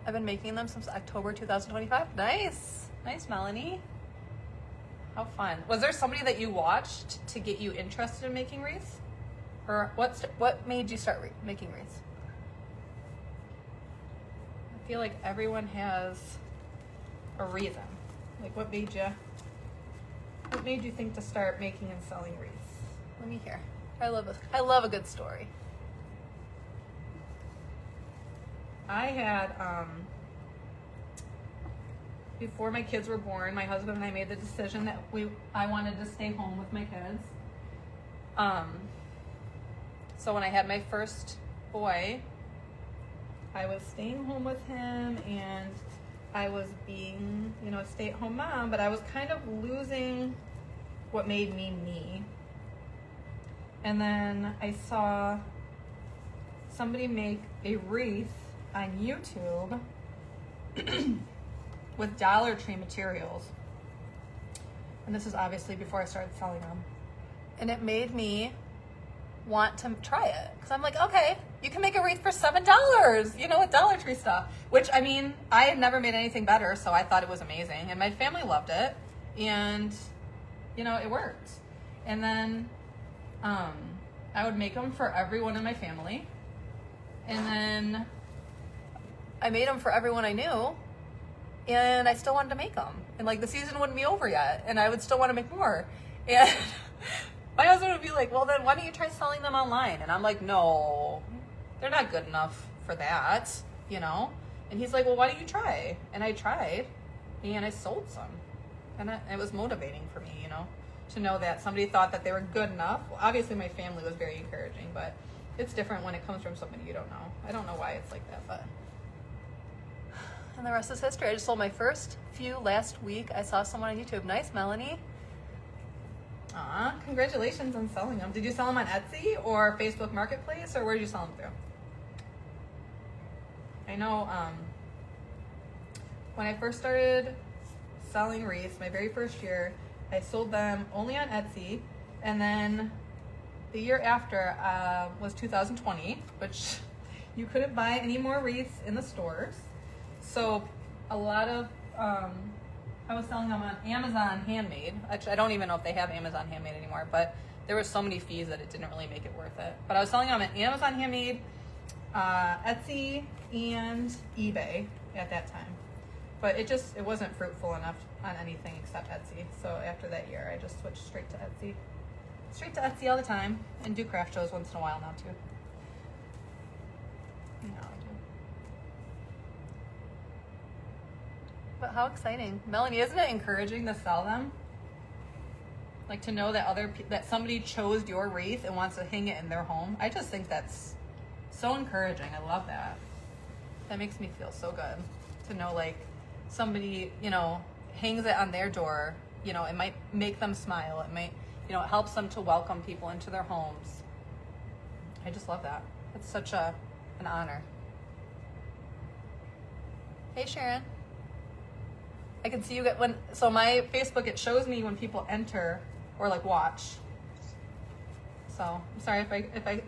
[SPEAKER 1] I've been making them since October 2025. Nice, Melanie. How fun. Was there somebody that you watched to get you interested in making wreaths? Or what made you start making wreaths? I feel like everyone has a reason. Like what made you think to start making and selling wreaths? Let me hear. I love a good story. I had before my kids were born, my husband and I made the decision that I wanted to stay home with my kids. So when I had my first boy, I was staying home with him and I was being, a stay-at-home mom, but I was kind of losing what made me me. And then I saw somebody make a wreath on YouTube with Dollar Tree materials. And this is obviously before I started selling them. And it made me want to try it. Because I'm like, okay, you can make a wreath for $7, with Dollar Tree stuff. Which, I had never made anything better, so I thought it was amazing. And my family loved it. And, it worked. And then I would make them for everyone in my family. And then I made them for everyone I knew. And I still wanted to make them. And the season wouldn't be over yet. And I would still want to make more. And my husband would be like, well, then why don't you try selling them online? And I'm like, no, they're not good enough for that, And he's like, well, why don't you try? And I tried, and I sold some. And it was motivating for me, to know that somebody thought that they were good enough. Well, obviously, my family was very encouraging, but it's different when it comes from somebody you don't know. I don't know why it's like that, but... And the rest is history. I just sold my first few last week. I saw someone on YouTube. Nice, Melanie. Aw, congratulations on selling them. Did you sell them on Etsy or Facebook Marketplace, or where did you sell them through? I know when I first started selling wreaths, my very first year, I sold them only on Etsy, and then the year after was 2020, which you couldn't buy any more wreaths in the stores. So a lot of I was selling them on Amazon Handmade. Actually, I don't even know if they have Amazon Handmade anymore, but there were so many fees that it didn't really make it worth it. But I was selling them on Amazon Handmade, Etsy, and eBay at that time. But it wasn't fruitful enough on anything except Etsy. So after that year, I just switched straight to Etsy. Straight to Etsy all the time, and do craft shows once in a while now too. I do. But how exciting. Melanie, isn't it encouraging to sell them? Like to know that that somebody chose your wreath and wants to hang it in their home. I just think that's so encouraging. I love that. That makes me feel so good to know like somebody, you know, hangs it on their door. You know, it might make them smile. It might, you know, it helps them to welcome people into their homes. I just love that. It's such an honor. Hey, Sharon. I can see you get so my Facebook, it shows me when people enter or like watch. So I'm sorry if I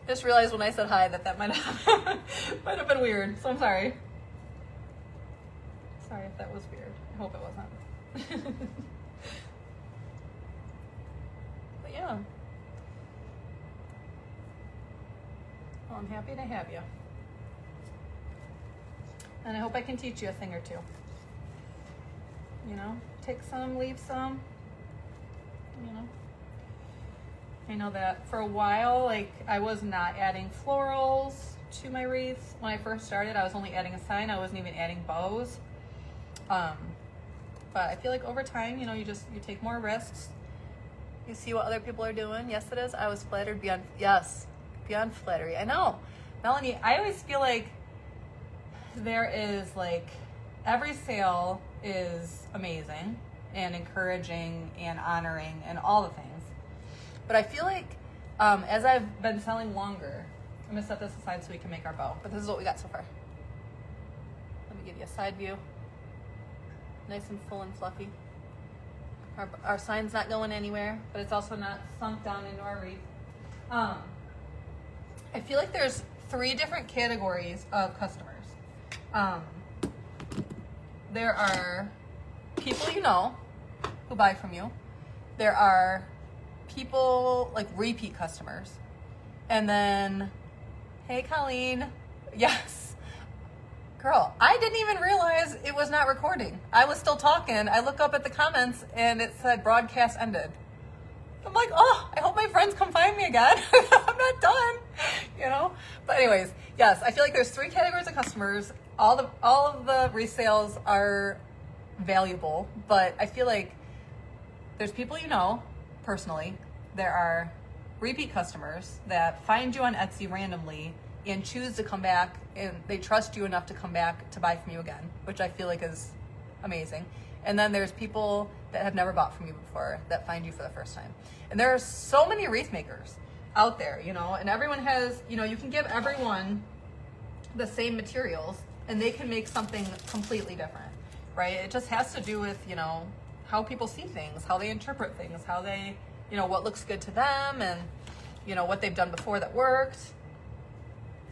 [SPEAKER 1] just realized when I said hi that might have been weird. So I'm sorry. Sorry if that was weird. I hope it wasn't. But yeah. Well, I'm happy to have you. And I hope I can teach you a thing or two. You know, take some, leave some. You know, I know that for a while, like I was not adding florals to my wreaths. When I first started, I was only adding a sign. I wasn't even adding bows. But I feel like over time, you know, you take more risks. You see what other people are doing. Yes, it is. I was flattered beyond flattery. I know, Melanie. I always feel like there is like every sale is amazing and encouraging and honoring and all the things. But I feel like as I've been selling longer, I'm gonna set this aside so we can make our bow. But this is what we got so far. Let me give you a side view. Nice and full and fluffy. Our sign's not going anywhere, but it's also not sunk down into our wreath. I feel like there's 3 different categories of customers. There are people you know who buy from you. There are people like repeat customers. And then, hey Colleen, yes. Girl, I didn't even realize it was not recording. I was still talking. I look up at the comments and it said broadcast ended. I'm like, oh, I hope my friends come find me again. I'm not done, you know? But anyways, yes, I feel like there's 3 categories of customers. All of the resales are valuable, but I feel like there's people you know personally. There are repeat customers that find you on Etsy randomly and choose to come back, and they trust you enough to come back to buy from you again, which I feel like is amazing. And then there's people that have never bought from you before that find you for the first time. And there are so many wreath makers out there, you know, and everyone has, you know, you can give everyone the same materials and they can make something completely different, right? It just has to do with, you know, how people see things, how they interpret things, how they, you know, what looks good to them and, you know, what they've done before that worked.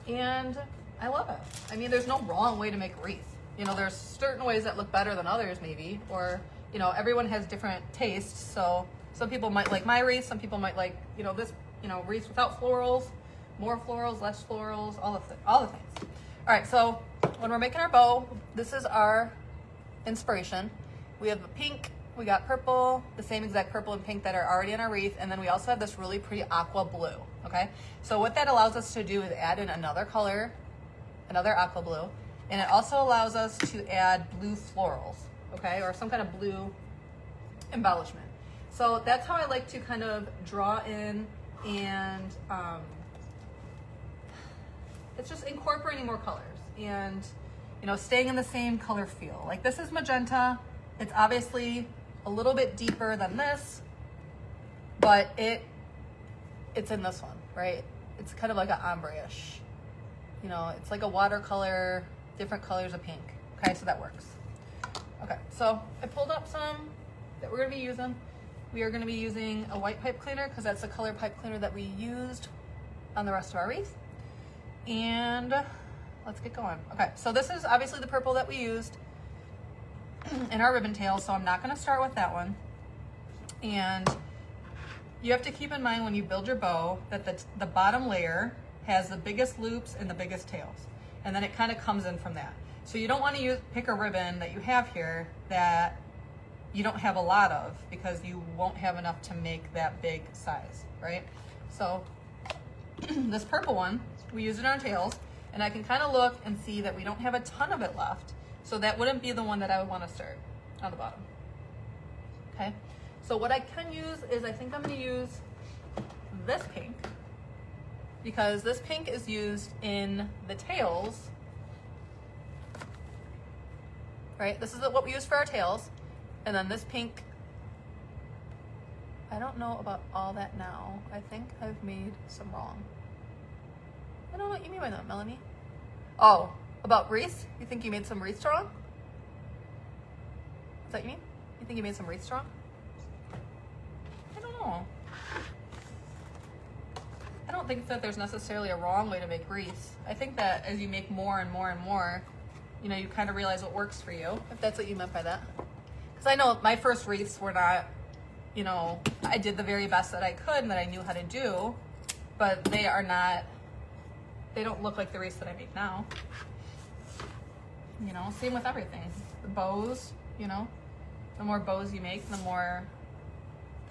[SPEAKER 1] And I love it. I mean, there's no wrong way to make a wreath. You know, there's certain ways that look better than others maybe, or, you know, everyone has different tastes. So some people might like my wreath, some people might like, you know, this, you know, wreaths without florals, more florals, less florals, all the things. All right, so when we're making our bow, this is our inspiration. We have a pink, we got purple, the same exact purple and pink that are already in our wreath, and then we also have this really pretty aqua blue, okay? So what that allows us to do is add in another color, another aqua blue, and it also allows us to add blue florals, okay, or some kind of blue embellishment. So that's how I like to kind of draw in, and it's just incorporating more colors and, you know, staying in the same color feel. Like this is magenta. It's obviously a little bit deeper than this, but it's in this one, right? It's kind of like an ombre-ish. You know, it's like a watercolor, different colors of pink. Okay, so that works. Okay, so I pulled up some that we're gonna be using. We are gonna be using a white pipe cleaner because that's the color pipe cleaner that we used on the rest of our wreath. And let's get going. Okay, so this is obviously the purple that we used in our ribbon tail, so I'm not gonna start with that one. And you have to keep in mind when you build your bow that the bottom layer has the biggest loops and the biggest tails. And then it kind of comes in from that. So you don't want to pick a ribbon that you have here that you don't have a lot of because you won't have enough to make that big size, right? So this purple one, we use it on our tails, and I can kind of look and see that we don't have a ton of it left. So that wouldn't be the one that I would want to start on the bottom. Okay, so what I can use is, I think I'm going to use this pink, because this pink is used in the tails, right? This is what we use for our tails. And then this pink, I don't know about all that now. I think I've made some wrong. I don't know what you mean by that, Melanie. Oh, about wreath? You think you made some wreath wrong? Is that what you mean? You think you made some wreaths wrong? I don't know. I don't think that there's necessarily a wrong way to make wreaths. I think that as you make more and more and more, you know, you kind of realize what works for you, if that's what you meant by that. Because I know my first wreaths were not, you know, I did the very best that I could and that I knew how to do, but they are not, they don't look like the wreaths that I make now. You know, same with everything. The bows, you know, the more bows you make, the more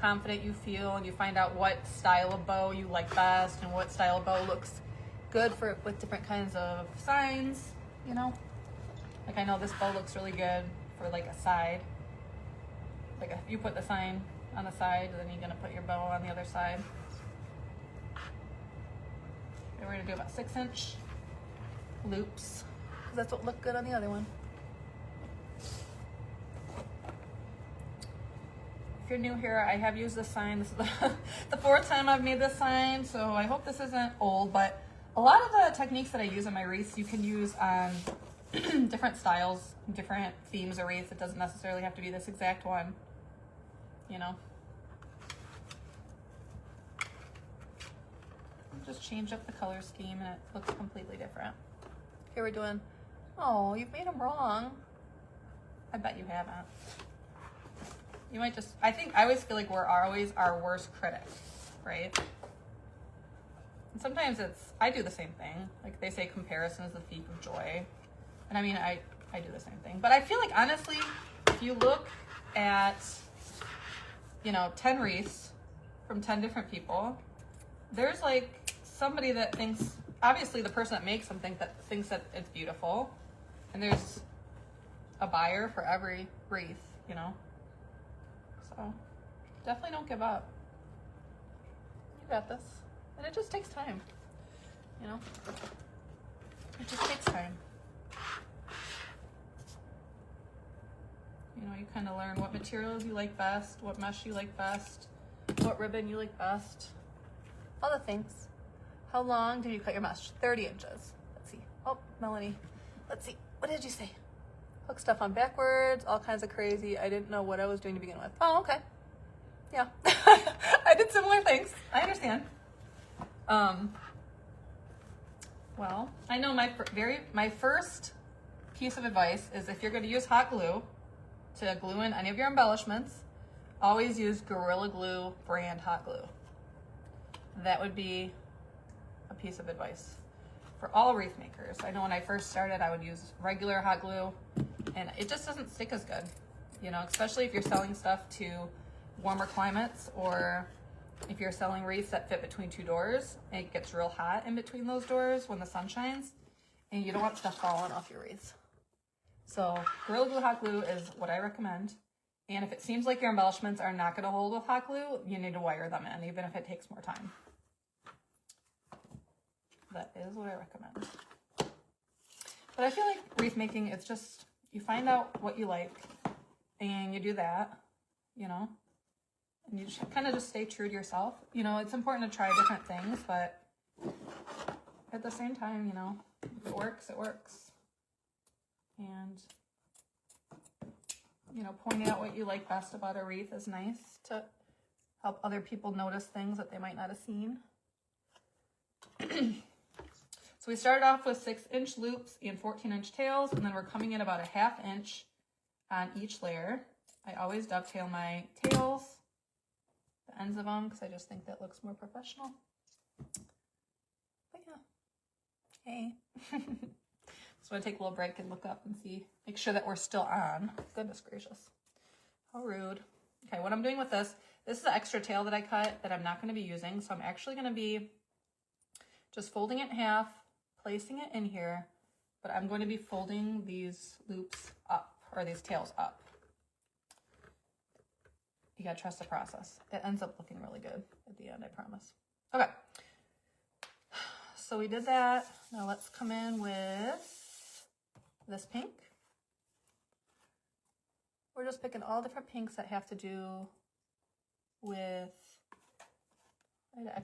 [SPEAKER 1] confident you feel, and you find out what style of bow you like best and what style of bow looks good for with different kinds of signs, you know. Like I know this bow looks really good for like a side. Like if you put the sign on the side, then you're gonna put your bow on the other side. Okay, we're gonna do about 6-inch loops, because that's what looked good on the other one. If you're new here, I have used this sign. This is the 4th time I've made this sign, so I hope this isn't old, but a lot of the techniques that I use in my wreaths, you can use on different styles, different themes of wreaths. It doesn't necessarily have to be this exact one, you know. Just change up the color scheme and it looks completely different. Here we're doing, oh, you've made them wrong. I bet you haven't. You might just, I always feel like we're always our worst critic, right? And sometimes I do the same thing. Like they say comparison is the thief of joy. And I mean, I do the same thing. But I feel like honestly, if you look at, you know, 10 wreaths from 10 different people, there's like somebody that thinks, obviously the person that makes them thinks that it's beautiful. And there's a buyer for every wreath, you know? So definitely don't give up. You got this. And it just takes time, you know? It just takes time. You know, you kind of learn what materials you like best, what mesh you like best, what ribbon you like best, all the things. How long did you cut your mesh? 30 inches. Let's see. Oh, Melanie. Let's see. What did you say? Hook stuff on backwards, all kinds of crazy. I didn't know what I was doing to begin with. Oh, okay. Yeah. I did similar things. I understand. Well, I know my first piece of advice is if you're going to use hot glue to glue in any of your embellishments, always use Gorilla Glue brand hot glue. That would be a piece of advice for all wreath makers. I know when I first started, I would use regular hot glue, and it just doesn't stick as good, you know, especially if you're selling stuff to warmer climates, or if you're selling wreaths that fit between 2 doors. It gets real hot in between those doors when the sun shines, and you don't want stuff falling off your wreaths. So Gorilla Glue hot glue is what I recommend. And if it seems like your embellishments are not going to hold with hot glue, you need to wire them in, even if it takes more time. That is what I recommend. But I feel like wreath making, it's just, you find out what you like and you do that, you know, and you just kind of just stay true to yourself. You know, it's important to try different things, but at the same time, you know, if it works, it works. And, you know, pointing out what you like best about a wreath is nice to help other people notice things that they might not have seen. So we started off with 6-inch loops and 14-inch tails, and then we're coming in about a 1/2 inch on each layer. I always dovetail my tails, the ends of them, because I just think that looks more professional. But yeah, hey. So I take a little break and look up and see, make sure that we're still on. Goodness gracious, how rude. Okay, what I'm doing with this is an extra tail that I cut that I'm not going to be using, so I'm actually going to be just folding it in half, placing it in here, but I'm going to be folding these loops up, or these tails up. You gotta trust the process. It ends up looking really good at the end, I promise. Okay, so we did that. Now let's come in with this pink. We're just picking all different pinks that have to do with, I had an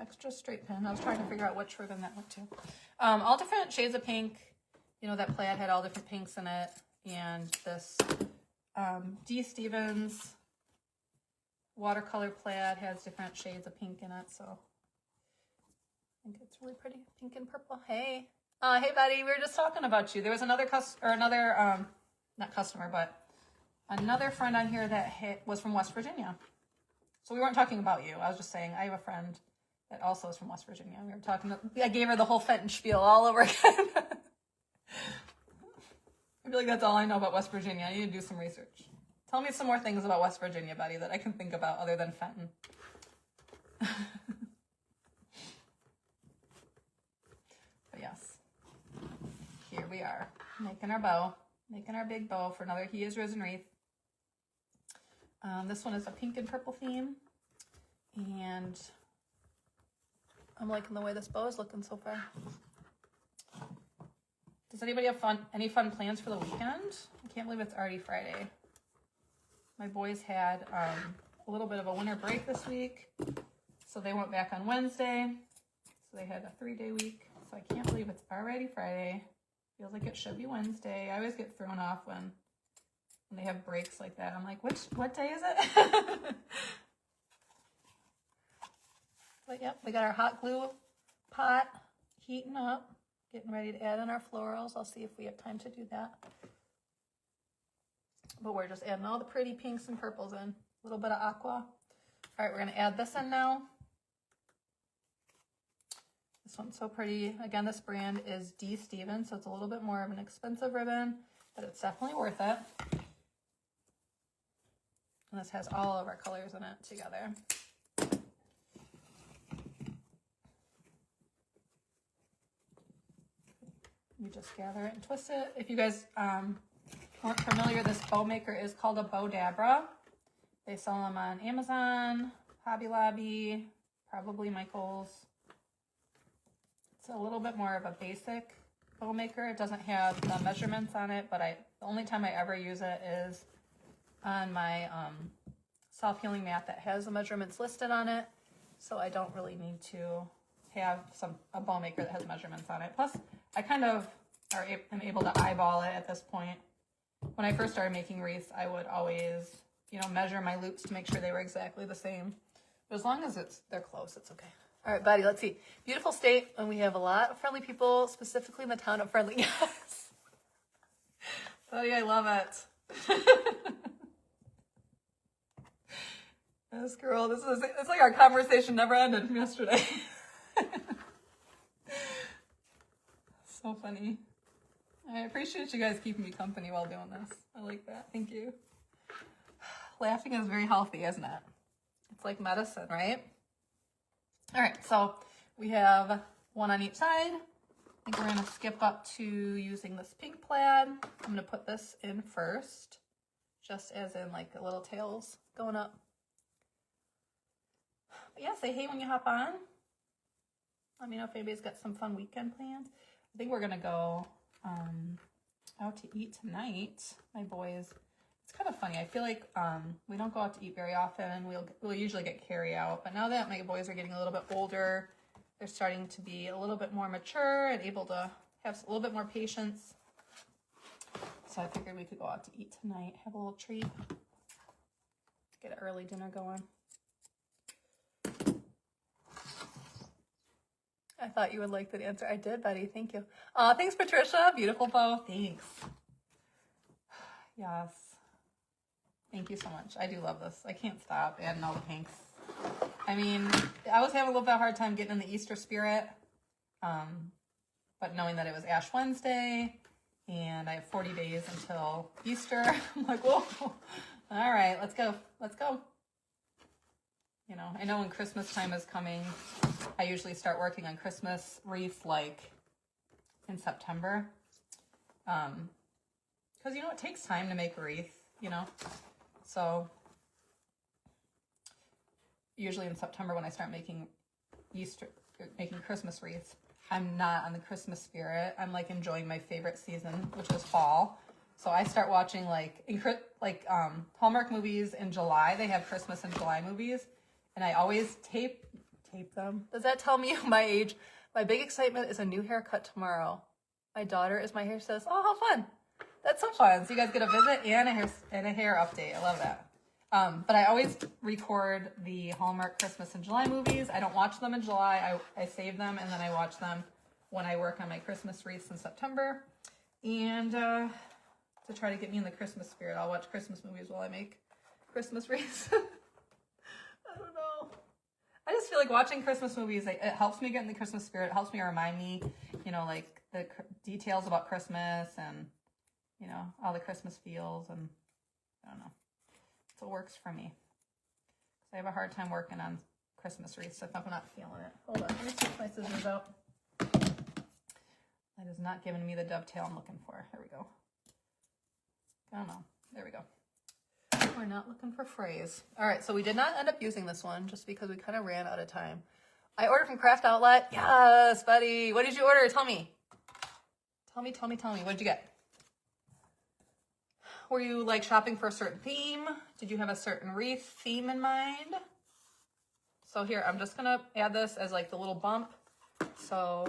[SPEAKER 1] extra straight pin. I was trying to figure out which ribbon that went to. All different shades of pink. You know, that plaid had all different pinks in it. And this D. Stevens watercolor plaid has different shades of pink in it. So I think it's really pretty, pink and purple. Hey, hey buddy, we were just talking about you. There was another not customer, but another friend on here that was from West Virginia. So we weren't talking about you. I was just saying I have a friend that also is from West Virginia. We were talking, I gave her the whole Fenton spiel all over again. I feel like that's all I know about West Virginia. I need to do some research. Tell me some more things about West Virginia, buddy, that I can think about other than Fenton. But yes, here we are, making our bow, making our big bow for another He Is Risen Wreath. This one is a pink and purple theme, and I'm liking the way this bow is looking so far. Does anybody have any fun plans for the weekend? I can't believe it's already Friday. My boys had a little bit of a winter break this week, so they went back on Wednesday. So they had a 3-day week. So I can't believe it's already Friday. Feels like it should be Wednesday. I always get thrown off when they have breaks like that. I'm like, what day is it? But yep, we got our hot glue pot heating up. Getting ready to add in our florals. I'll see if we have time to do that. But we're just adding all the pretty pinks and purples in. A little bit of aqua. All right, we're going to add this in now. This one's so pretty. Again, this brand is D. Stevens, so it's a little bit more of an expensive ribbon, but it's definitely worth it. And this has all of our colors in it together. You just gather it and twist it. If you guys aren't familiar, this bow maker is called a Bowdabra. They sell them on Amazon, Hobby Lobby, probably Michael's. It's a little bit more of a basic bow maker. It doesn't have the measurements on it, but the only time I ever use it is on my self-healing mat that has the measurements listed on it. So I don't really need to have a bow maker that has measurements on it. Plus, I kind of am able to eyeball it at this point. When I first started making wreaths, I would always, measure my loops to make sure they were exactly the same. But as long as they're close, it's okay. All right, buddy, let's see. Beautiful state, and we have a lot of friendly people, specifically in the town of Friendly. Yes. Buddy, I love it. This girl, it's like our conversation never ended from yesterday. So funny. I appreciate you guys keeping me company while doing this. I like that. Thank you. Laughing is very healthy, isn't it? It's like medicine, right? All right, so we have one on each side. I think we're going to skip up to using this pink plaid. I'm going to put this in first, just as in like the little tails going up. But yeah, say hey when you hop on. Let me know if anybody's got some fun weekend plans. I think we're going to go out to eat tonight. My boys, it's kind of funny. I feel like we don't go out to eat very often. We'll usually get carry out. But now that my boys are getting a little bit older, they're starting to be a little bit more mature and able to have a little bit more patience. So I figured we could go out to eat tonight, have a little treat, get an early dinner going. I thought you would like that answer. I did, buddy. Thank you. Thanks, Patricia. Beautiful bow. Thanks. Yes. Thank you so much. I do love this. I can't stop adding all the pinks. I mean, I was having a little bit of a hard time getting in the Easter spirit, but knowing that it was Ash Wednesday and I have 40 days until Easter, I'm like, whoa, all right, let's go. Let's go. I know when Christmas time is coming, I usually start working on Christmas wreaths like in September. Because, you know, it takes time to make a wreath, you know. So usually in September when I start making Christmas wreaths, I'm not on the Christmas spirit. I'm like enjoying my favorite season, which is fall. So I start watching Hallmark movies in July. They have Christmas in July movies, and I always tape them. Does that tell me my age? My big excitement is a new haircut tomorrow. My daughter is my hairstylist. Oh, how fun! That's so fun. So you guys get a visit and a hair update. I love that. But I always record the Hallmark Christmas in July movies. I don't watch them in July. I save them, and then I watch them when I work on my Christmas wreaths in September. And to try to get me in the Christmas spirit, I'll watch Christmas movies while I make Christmas wreaths. I don't know. I just feel like watching Christmas movies, it helps me get in the Christmas spirit. It helps me remind me, you know, like the details about Christmas and, you know, all the Christmas feels, and I don't know. So it works for me. So I have a hard time working on Christmas wreaths if I'm not feeling it. Hold on, let me switch my scissors out. That is not giving me the dovetail I'm looking for. There we go. I don't know. There we go. We're not looking for phrase. All right, so we did not end up using this one just because we kind of ran out of time. I ordered from Craft Outlet. Yes, buddy. What did you order? Tell me. Tell me. What did you get? Were you like shopping for a certain theme? Did you have a certain wreath theme in mind? So here, I'm just gonna add this as like the little bump. So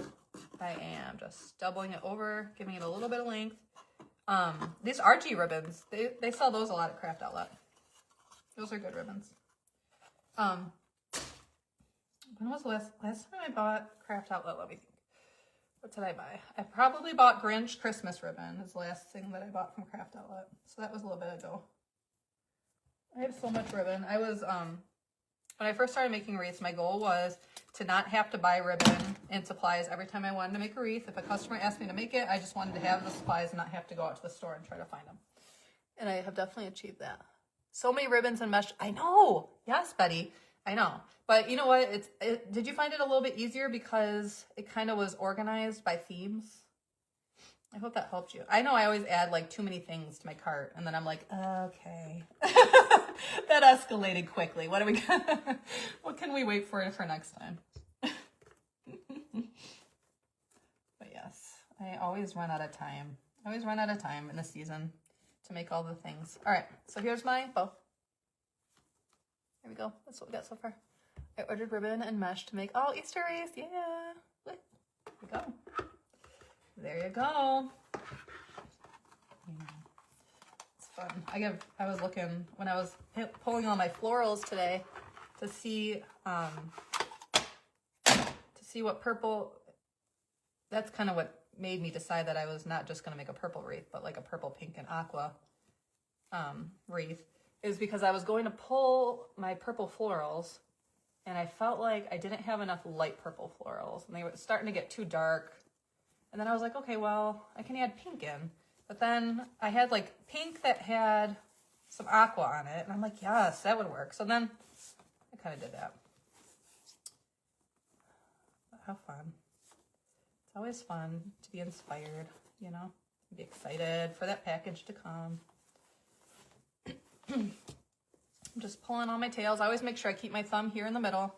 [SPEAKER 1] I am just doubling it over, giving it a little bit of length. These RG ribbons, they sell those a lot at Craft Outlet. Those are good ribbons. When was the last time I bought Craft Outlet? Let me think. What did I buy? I probably bought Grinch Christmas ribbon is the last thing that I bought from Craft Outlet. So that was a little bit ago. I have so much ribbon. I was, when I first started making wreaths, my goal was to not have to buy ribbon and supplies every time I wanted to make a wreath. If a customer asked me to make it, I just wanted to have the supplies and not have to go out to the store and try to find them. And I have definitely achieved that. So many ribbons and mesh. I know. Yes, Betty. I know. But you know what? Did you find it a little bit easier because it kind of was organized by themes? I hope that helped you. I know I always add like too many things to my cart, and then I'm like, okay. That escalated quickly. What can we wait for next time? But yes, I always run out of time. I always run out of time in the season to make all the things. All right, so here's my bow. There we go. That's what we got so far. I ordered ribbon and mesh to make Easter wreaths. Yeah. There we go. There you go. It's fun. I was looking when I was pulling all my florals today to see what purple. That's kind of what made me decide that I was not just going to make a purple wreath, but like a purple, pink, and aqua wreath. Is because I was going to pull my purple florals, and I felt like I didn't have enough light purple florals, and they were starting to get too dark. And then I was like, okay, well, I can add pink in. But then I had like pink that had some aqua on it, and I'm like, yes, that would work. So then I kind of did that. But how fun. It's always fun to be inspired, you know, be excited for that package to come. I'm just pulling all my tails. I always make sure I keep my thumb here in the middle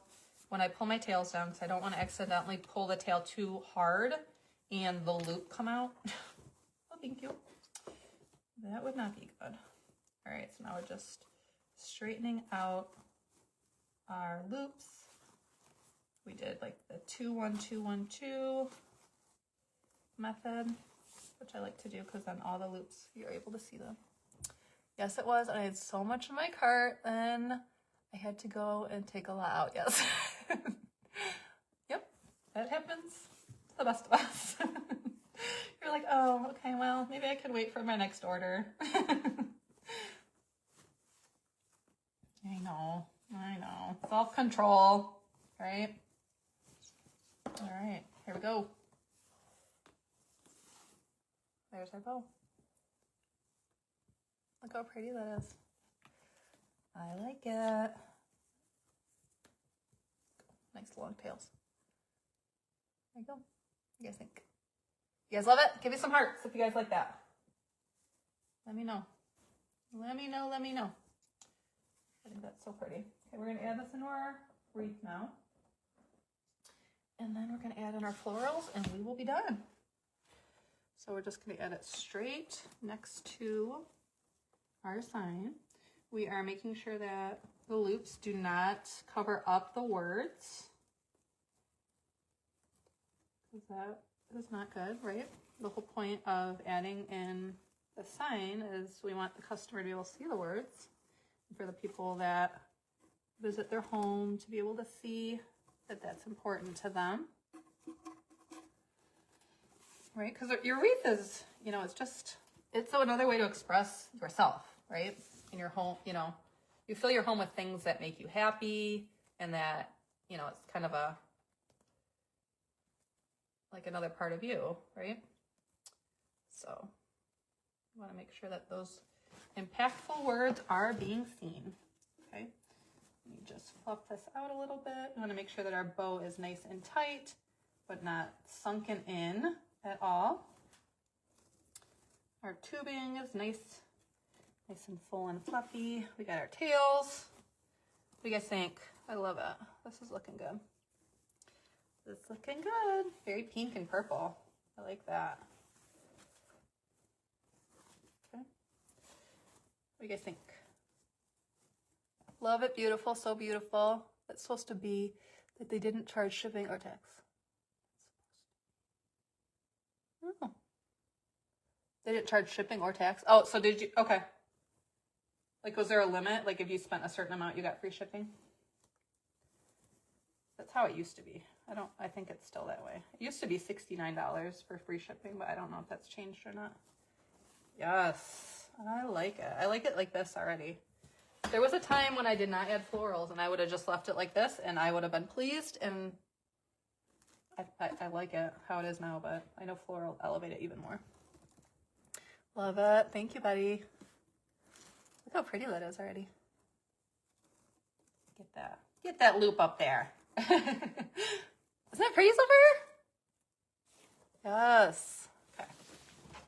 [SPEAKER 1] when I pull my tails down because I don't want to accidentally pull the tail too hard and the loop come out. Oh, thank you. That would not be good. All right, so now we're just straightening out our loops. We did like the 2-1-2-1-2 method, which I like to do because then all the loops, you're able to see them. Yes, it was. And I had so much in my cart, then I had to go and take a lot out. Yes. Yep, that happens to the best of us. You're like, oh, okay, well, maybe I could wait for my next order. I know. Self-control, right? All right, here we go. There's our bow. Look how pretty that is. I like it. Nice long tails. There you go. What do you guys think? You guys love it? Give me some hearts if you guys like that. Let me know. Let me know, let me know. I think that's so pretty. Okay, we're gonna add this into our wreath now. And then we're gonna add in our florals and we will be done. So we're just gonna add it straight next to our sign. We are making sure that the loops do not cover up the words. Because that is not good, right? The whole point of adding in the sign is we want the customer to be able to see the words. For the people that visit their home to be able to see that that's important to them. Right? Because your wreath is, you know, it's another way to express yourself, right? In your home, you know, you fill your home with things that make you happy and that, you know, it's kind of like another part of you, right? So you want to make sure that those impactful words are being seen, okay? Let me just fluff this out a little bit. I want to make sure that our bow is nice and tight, but not sunken in at all. Our tubing is nice and full and fluffy. We got our tails. What do you guys think? I love it. This is looking good. This is looking good. Very pink and purple. I like that. Okay. What do you guys think? Love it. Beautiful. So beautiful. It's supposed to be that they didn't charge shipping or tax. Oh. They didn't charge shipping or tax? Oh, so did you? Okay. Like, was there a limit? Like, if you spent a certain amount, you got free shipping? That's how it used to be. I think it's still that way. It used to be $69 for free shipping, but I don't know if that's changed or not. Yes, I like it. I like it like this already. There was a time when I did not add florals and I would have just left it like this and I would have been pleased, and I like it how it is now, but I know floral will elevate it even more. Love it. Thank you, buddy. Look how pretty that is already. Get that loop up there. Isn't that pretty, Silver? Yes. Okay.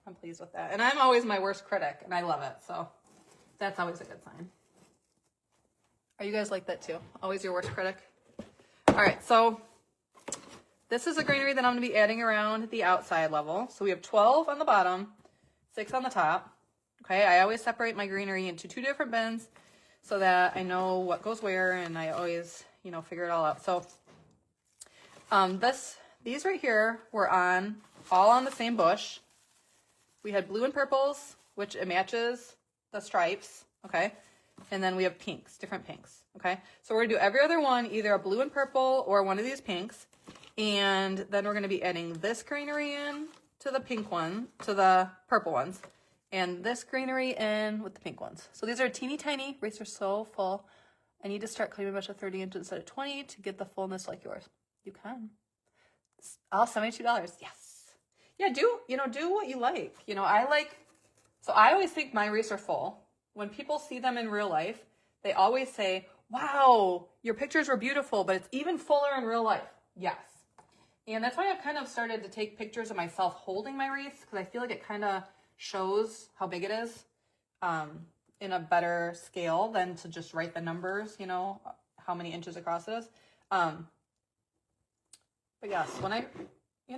[SPEAKER 1] I'm pleased with that. And I'm always my worst critic, and I love it. So that's always a good sign. Are you guys like that too? Always your worst critic? All right. So this is the greenery that I'm going to be adding around the outside level. So we have 12 on the bottom, 6 on the top. Okay. I always separate my greenery into 2 different bins so that I know what goes where, and I always, you know, figure it all out. So these right here were all on the same bush. We had blue and purples, which it matches the stripes, okay? And then we have pinks, different pinks, okay? So we're gonna do every other one, either a blue and purple or one of these pinks. And then we're gonna be adding this greenery in to the pink one, to the purple ones, and this greenery in with the pink ones. So these are teeny tiny. Wreaths are so full. I need to start cutting my brush at 30 inches instead of 20 to get the fullness like yours. You can. All $72. Yes. Yeah, do what you like. You know, so I always think my wreaths are full. When people see them in real life, they always say, wow, your pictures were beautiful, but it's even fuller in real life. Yes. And that's why I've kind of started to take pictures of myself holding my wreaths, because I feel like it kind of shows how big it is in a better scale than to just write the numbers, you know, how many inches across it is. But yes, when you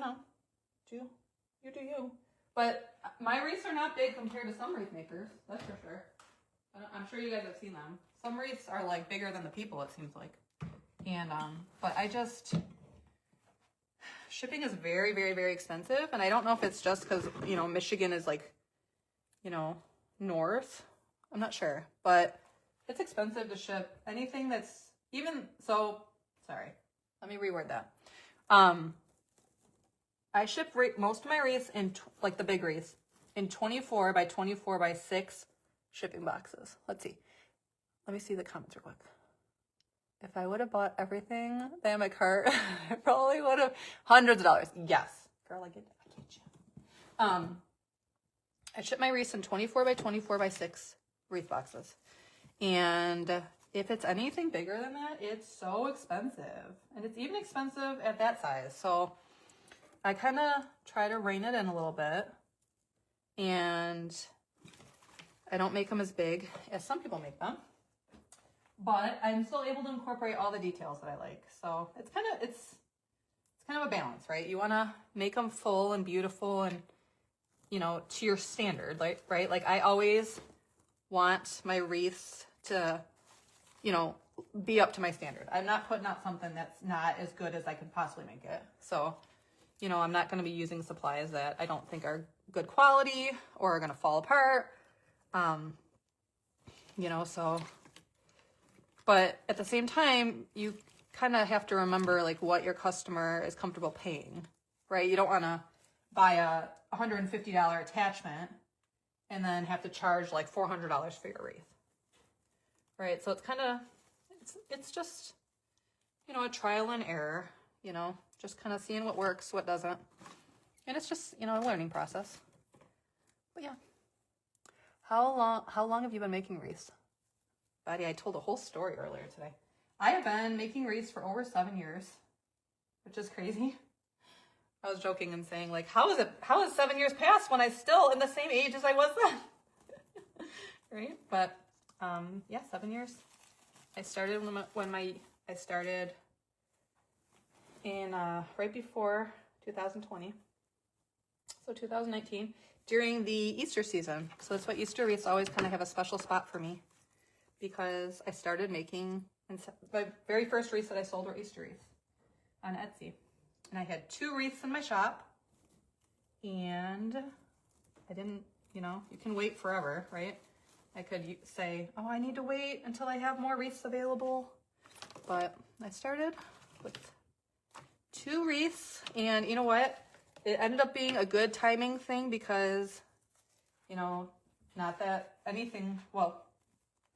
[SPEAKER 1] do you. But my wreaths are not big compared to some wreath makers, that's for sure. I'm sure you guys have seen them. Some wreaths are like bigger than the people, it seems like. And, but shipping is very, very, very expensive. And I don't know if it's just because, you know, Michigan is like, you know, north. I'm not sure, but it's expensive to ship anything that's sorry, let me reword that. I ship most of my wreaths in like the big wreaths in 24 by 24 by 6 shipping boxes. Let's see. Let me see the comments real quick. If I would have bought everything that in my cart, I probably would have hundreds of dollars. Yes, girl, I get you. I ship my wreaths in 24 by 24 by 6 wreath boxes, and if it's anything bigger than that, it's so expensive, and it's even expensive at that size. So I kind of try to rein it in a little bit, and I don't make them as big as some people make them, but I'm still able to incorporate all the details that I like. So it's kind of a balance, right? You want to make them full and beautiful and, you know, to your standard, like, right? Like I always want my wreaths to, you know, be up to my standard. I'm not putting out something that's not as good as I could possibly make it. So, you know, I'm not going to be using supplies that I don't think are good quality or are going to fall apart. You know, so, but at the same time, you kind of have to remember like what your customer is comfortable paying, right? You don't want to buy a $150 attachment and then have to charge like $400 for your wreath, right? So it's kind of, it's just, you know, a trial and error, you know, just kind of seeing what works, what doesn't. And it's just, you know, a learning process. But yeah. How long have you been making wreaths? Buddy, I told a whole story earlier today. I have been making wreaths for over 7 years, which is crazy. I was joking and saying, like, how has 7 years passed when I'm still in the same age as I was then? Right? But, yeah, 7 years. I started I started in, right before 2020. So 2019, during the Easter season. So that's why Easter wreaths always kind of have a special spot for me, because I started making, my very first wreaths that I sold were Easter wreaths on Etsy. And I had 2 wreaths in my shop, and I didn't, you know, you can wait forever, right? I could say, oh, I need to wait until I have more wreaths available. But I started with 2 wreaths, and you know what? It ended up being a good timing thing because, you know, not that anything, well,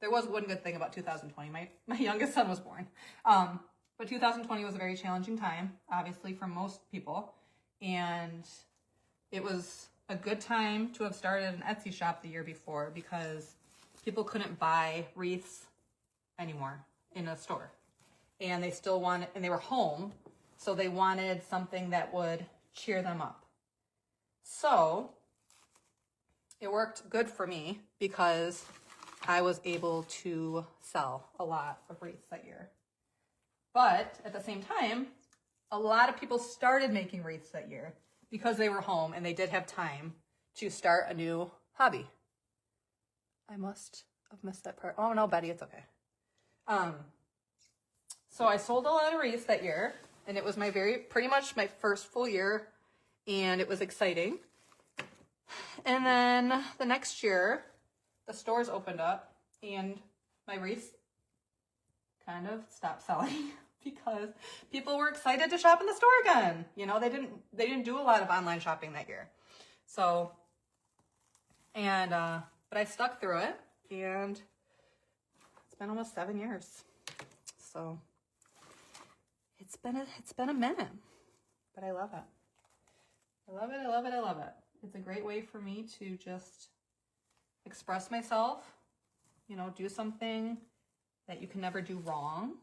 [SPEAKER 1] there was one good thing about 2020. My youngest son was born. But 2020 was a very challenging time, obviously, for most people. And it was a good time to have started an Etsy shop the year before because people couldn't buy wreaths anymore in a store. And they still wanted, and they were home, so they wanted something that would cheer them up. So it worked good for me because I was able to sell a lot of wreaths that year. But at the same time, a lot of people started making wreaths that year because they were home and they did have time to start a new hobby. I must have missed that part. Oh no, Betty, it's okay. So I sold a lot of wreaths that year, and it was pretty much my first full year, and it was exciting. And then the next year, the stores opened up, and my wreaths kind of stopped selling because people were excited to shop in the store again. You know, they didn't do a lot of online shopping that year. So, and but I stuck through it, and it's been almost 7 years. So it's been a minute, but I love it. I love it. I love it. I love it. It's a great way for me to just express myself, you know, do something that you can never do wrong,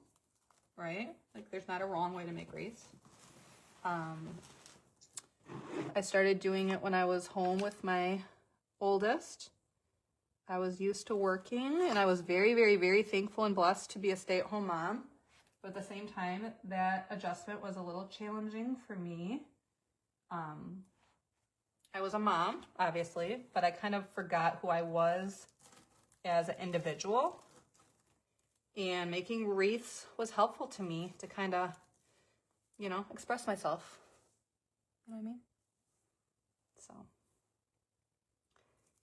[SPEAKER 1] right? Like there's not a wrong way to make wreaths. I started doing it when I was home with my oldest. I was used to working, and I was very, very, very thankful and blessed to be a stay-at-home mom. But at the same time, that adjustment was a little challenging for me. I was a mom, obviously, but I kind of forgot who I was as an individual. And making wreaths was helpful to me to kind of, you know, express myself. You know what I mean? So,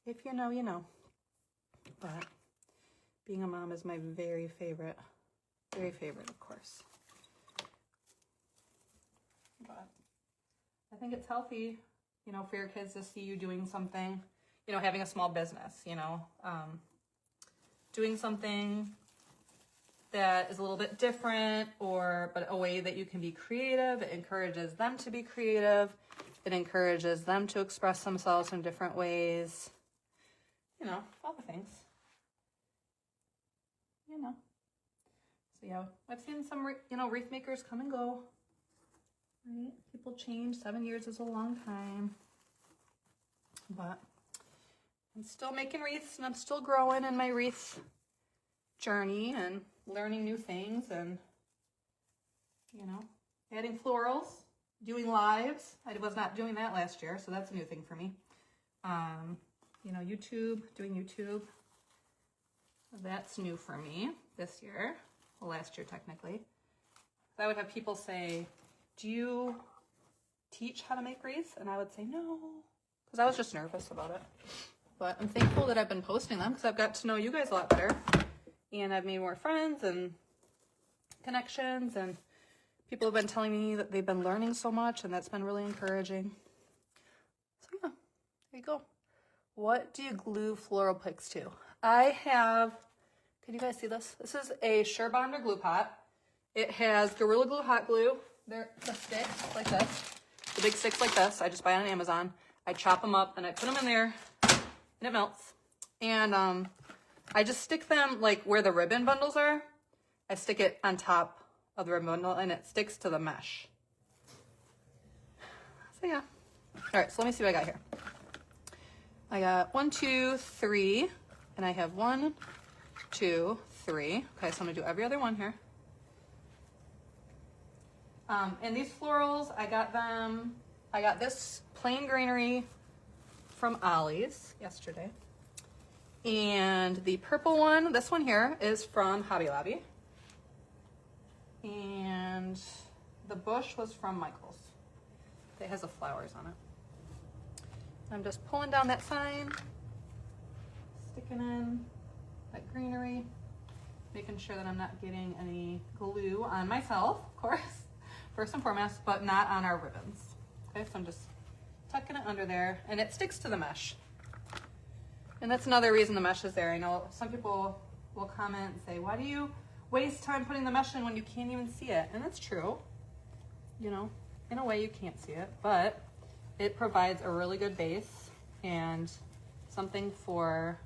[SPEAKER 1] if you know, you know. But being a mom is my very favorite, of course. But I think it's healthy, you know, for your kids to see you doing something, you know, having a small business, you know, doing something that is a little bit different, but a way that you can be creative. It encourages them to be creative. It encourages them to express themselves in different ways. You know, all the things. You know. So yeah, I've seen some, you know, wreath makers come and go. Right? People change. 7 years is a long time. But I'm still making wreaths and I'm still growing in my wreath journey and learning new things and, you know, adding florals, doing lives. I was not doing that last year, so that's a new thing for me. You know, doing YouTube. That's new for me this year. Well, last year technically. I would have people say, do you teach how to make wreaths? And I would say no, because I was just nervous about it. But I'm thankful that I've been posting them because I've got to know you guys a lot better. And I've made more friends and connections, and people have been telling me that they've been learning so much, and that's been really encouraging. So yeah, there you go. What do you glue floral picks to? I have, can you guys see this? This is a Surebonder glue pot. It has Gorilla Glue hot glue. They're the sticks like this. The big sticks like this. I just buy on Amazon. I chop them up and I put them in there and it melts. And I just stick them like where the ribbon bundles are. I stick it on top of the ribbon bundle and it sticks to the mesh. So yeah. All right, so let me see what I got here. I got 1, 2, 3, and I have 1, 2, 3. Okay, so I'm gonna do every other one here. And these florals, I got this plain greenery from Ollie's yesterday. And the purple one, this one here, is from Hobby Lobby. And the bush was from Michael's. It has the flowers on it. I'm just pulling down that sign, sticking in that greenery, making sure that I'm not getting any glue on myself, of course, first and foremost, but not on our ribbons. Okay, so I'm just tucking it under there, and it sticks to the mesh. And that's another reason the mesh is there. I know some people will comment and say, why do you waste time putting the mesh in when you can't even see it? And that's true. You know, in a way you can't see it, but it provides a really good base and something for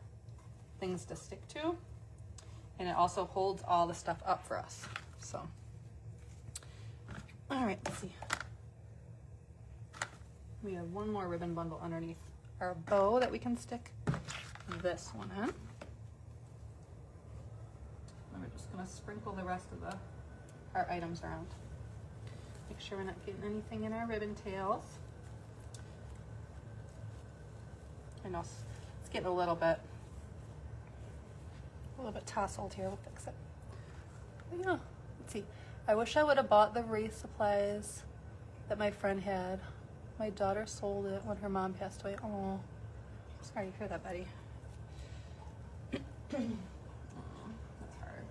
[SPEAKER 1] things to stick to. And it also holds all the stuff up for us. So, all right, let's see. We have one more ribbon bundle underneath our bow that we can stick this one in. And we're just gonna sprinkle the rest of our items around. Make sure we're not getting anything in our ribbon tails. I know it's getting a little bit tousled here. We'll fix it. But yeah, let's see. I wish I would have bought the wreath supplies that my friend had. My daughter sold it when her mom passed away. Oh, sorry to hear that, Betty. That's hard.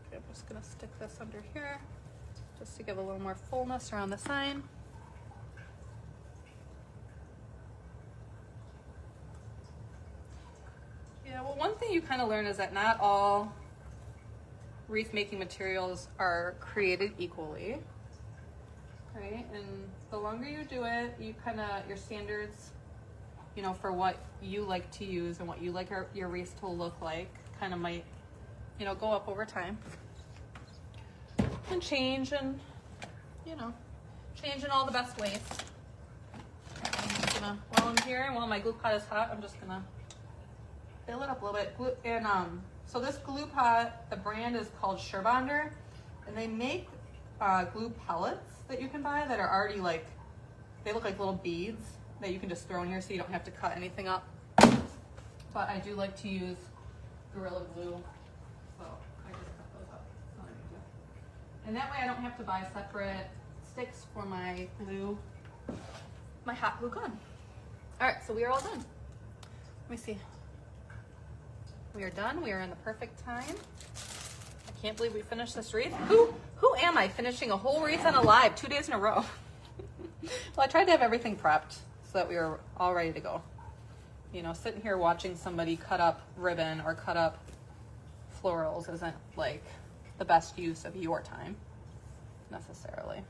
[SPEAKER 1] Okay, I'm just gonna stick this under here just to give a little more fullness around the sign. Yeah, well, one thing you kind of learn is that not all wreath making materials are created equally, right? And the longer you do it, you kind of, your standards, you know, for what you like to use and what you like your wreath to look like kind of might, you know, go up over time and change, and, you know, change in all the best ways. I'm just gonna, while I'm here and while my glue pot is hot, I'm just gonna fill it up a little bit. And so this glue pot, the brand is called Surebonder, and they make glue pellets that you can buy that are already like, they look like little beads that you can just throw in here so you don't have to cut anything up. But I do like to use Gorilla Glue, so I just cut those up. That's all I need to do. And that way I don't have to buy separate sticks for my glue, my hot glue gun. All right, so we are all done. Let me see. We are done. We are in the perfect time. I can't believe we finished this wreath. Who am I finishing a whole wreath on a live 2 days in a row? Well, I tried to have everything prepped so that we were all ready to go. You know, sitting here watching somebody cut up ribbon or cut up florals isn't like the best use of your time necessarily.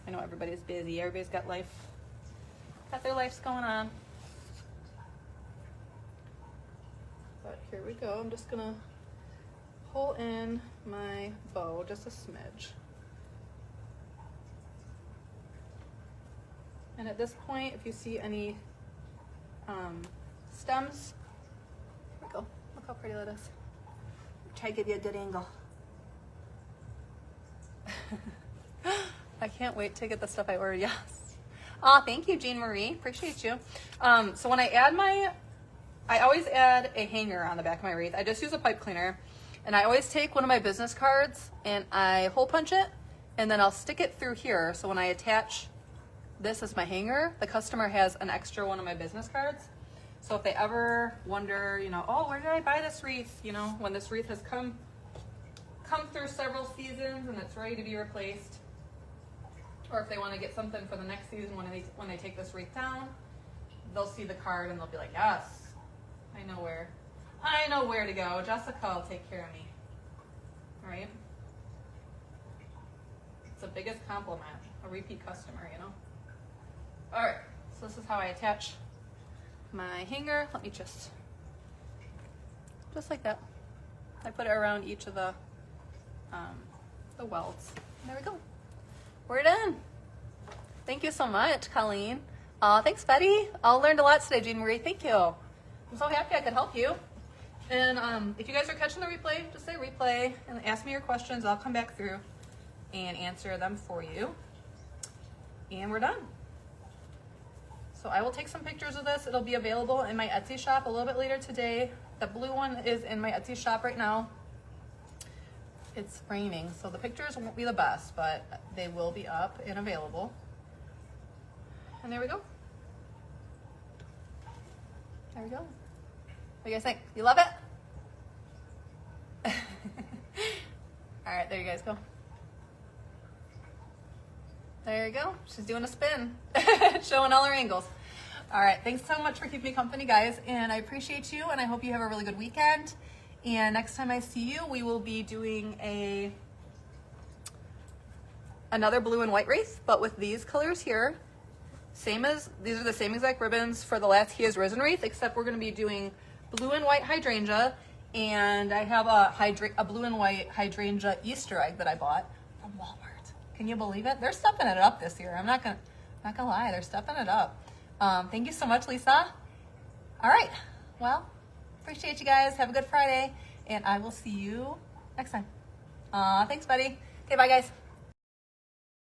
[SPEAKER 1] I know everybody's busy. Everybody's got their lives going on. But here we go. I'm just gonna pull in my bow just a smidge. And at this point, if you see any stems, here we go. Look how pretty that is. Try to give you a good angle. I can't wait to get the stuff I ordered. Yes. Oh, thank you, Jean Marie. Appreciate you. So when I add I always add a hanger on the back of my wreath. I just use a pipe cleaner, and I always take one of my business cards and I hole punch it, and then I'll stick it through here. So when I attach this as my hanger, the customer has an extra one of my business cards. So if they ever wonder, you know, oh, where did I buy this wreath? You know, when this wreath has come through several seasons and it's ready to be replaced, or if they want to get something for the next season when they take this wreath down, they'll see the card and they'll be like, yes, I know where to go. Jessica will take care of me. All right? It's the biggest compliment, a repeat customer, you know? All right, so this is how I attach my hanger. Let me just like that. I put it around each of the welds. There we go. We're done. Thank you so much, Colleen. Thanks, Betty. I learned a lot today, Jean Marie. Thank you. I'm so happy I could help you. And if you guys are catching the replay, just say replay and ask me your questions. I'll come back through and answer them for you. And we're done. So I will take some pictures of this. It'll be available in my Etsy shop a little bit later today. The blue one is in my Etsy shop right now. It's raining, so the pictures won't be the best, but they will be up and available. And there we go. There we go. What do you guys think? You love it? All right, there you guys go. There you go. She's doing a spin, showing all her angles. All right, thanks so much for keeping me company, guys, and I appreciate you, and I hope you have a really good weekend. And next time I see you, we will be doing another blue and white wreath, but with these colors here. These are the same exact ribbons for the last He Has Risen wreath, except we're going to be doing blue and white hydrangea, and I have a blue and white hydrangea Easter egg that I bought from Walmart. Can you believe it? They're stepping it up this year. I'm not gonna lie, they're stepping it up. Thank you so much, Lisa. All right, well, appreciate you guys. Have a good Friday, and I will see you next time. Thanks, buddy. Okay, bye, guys.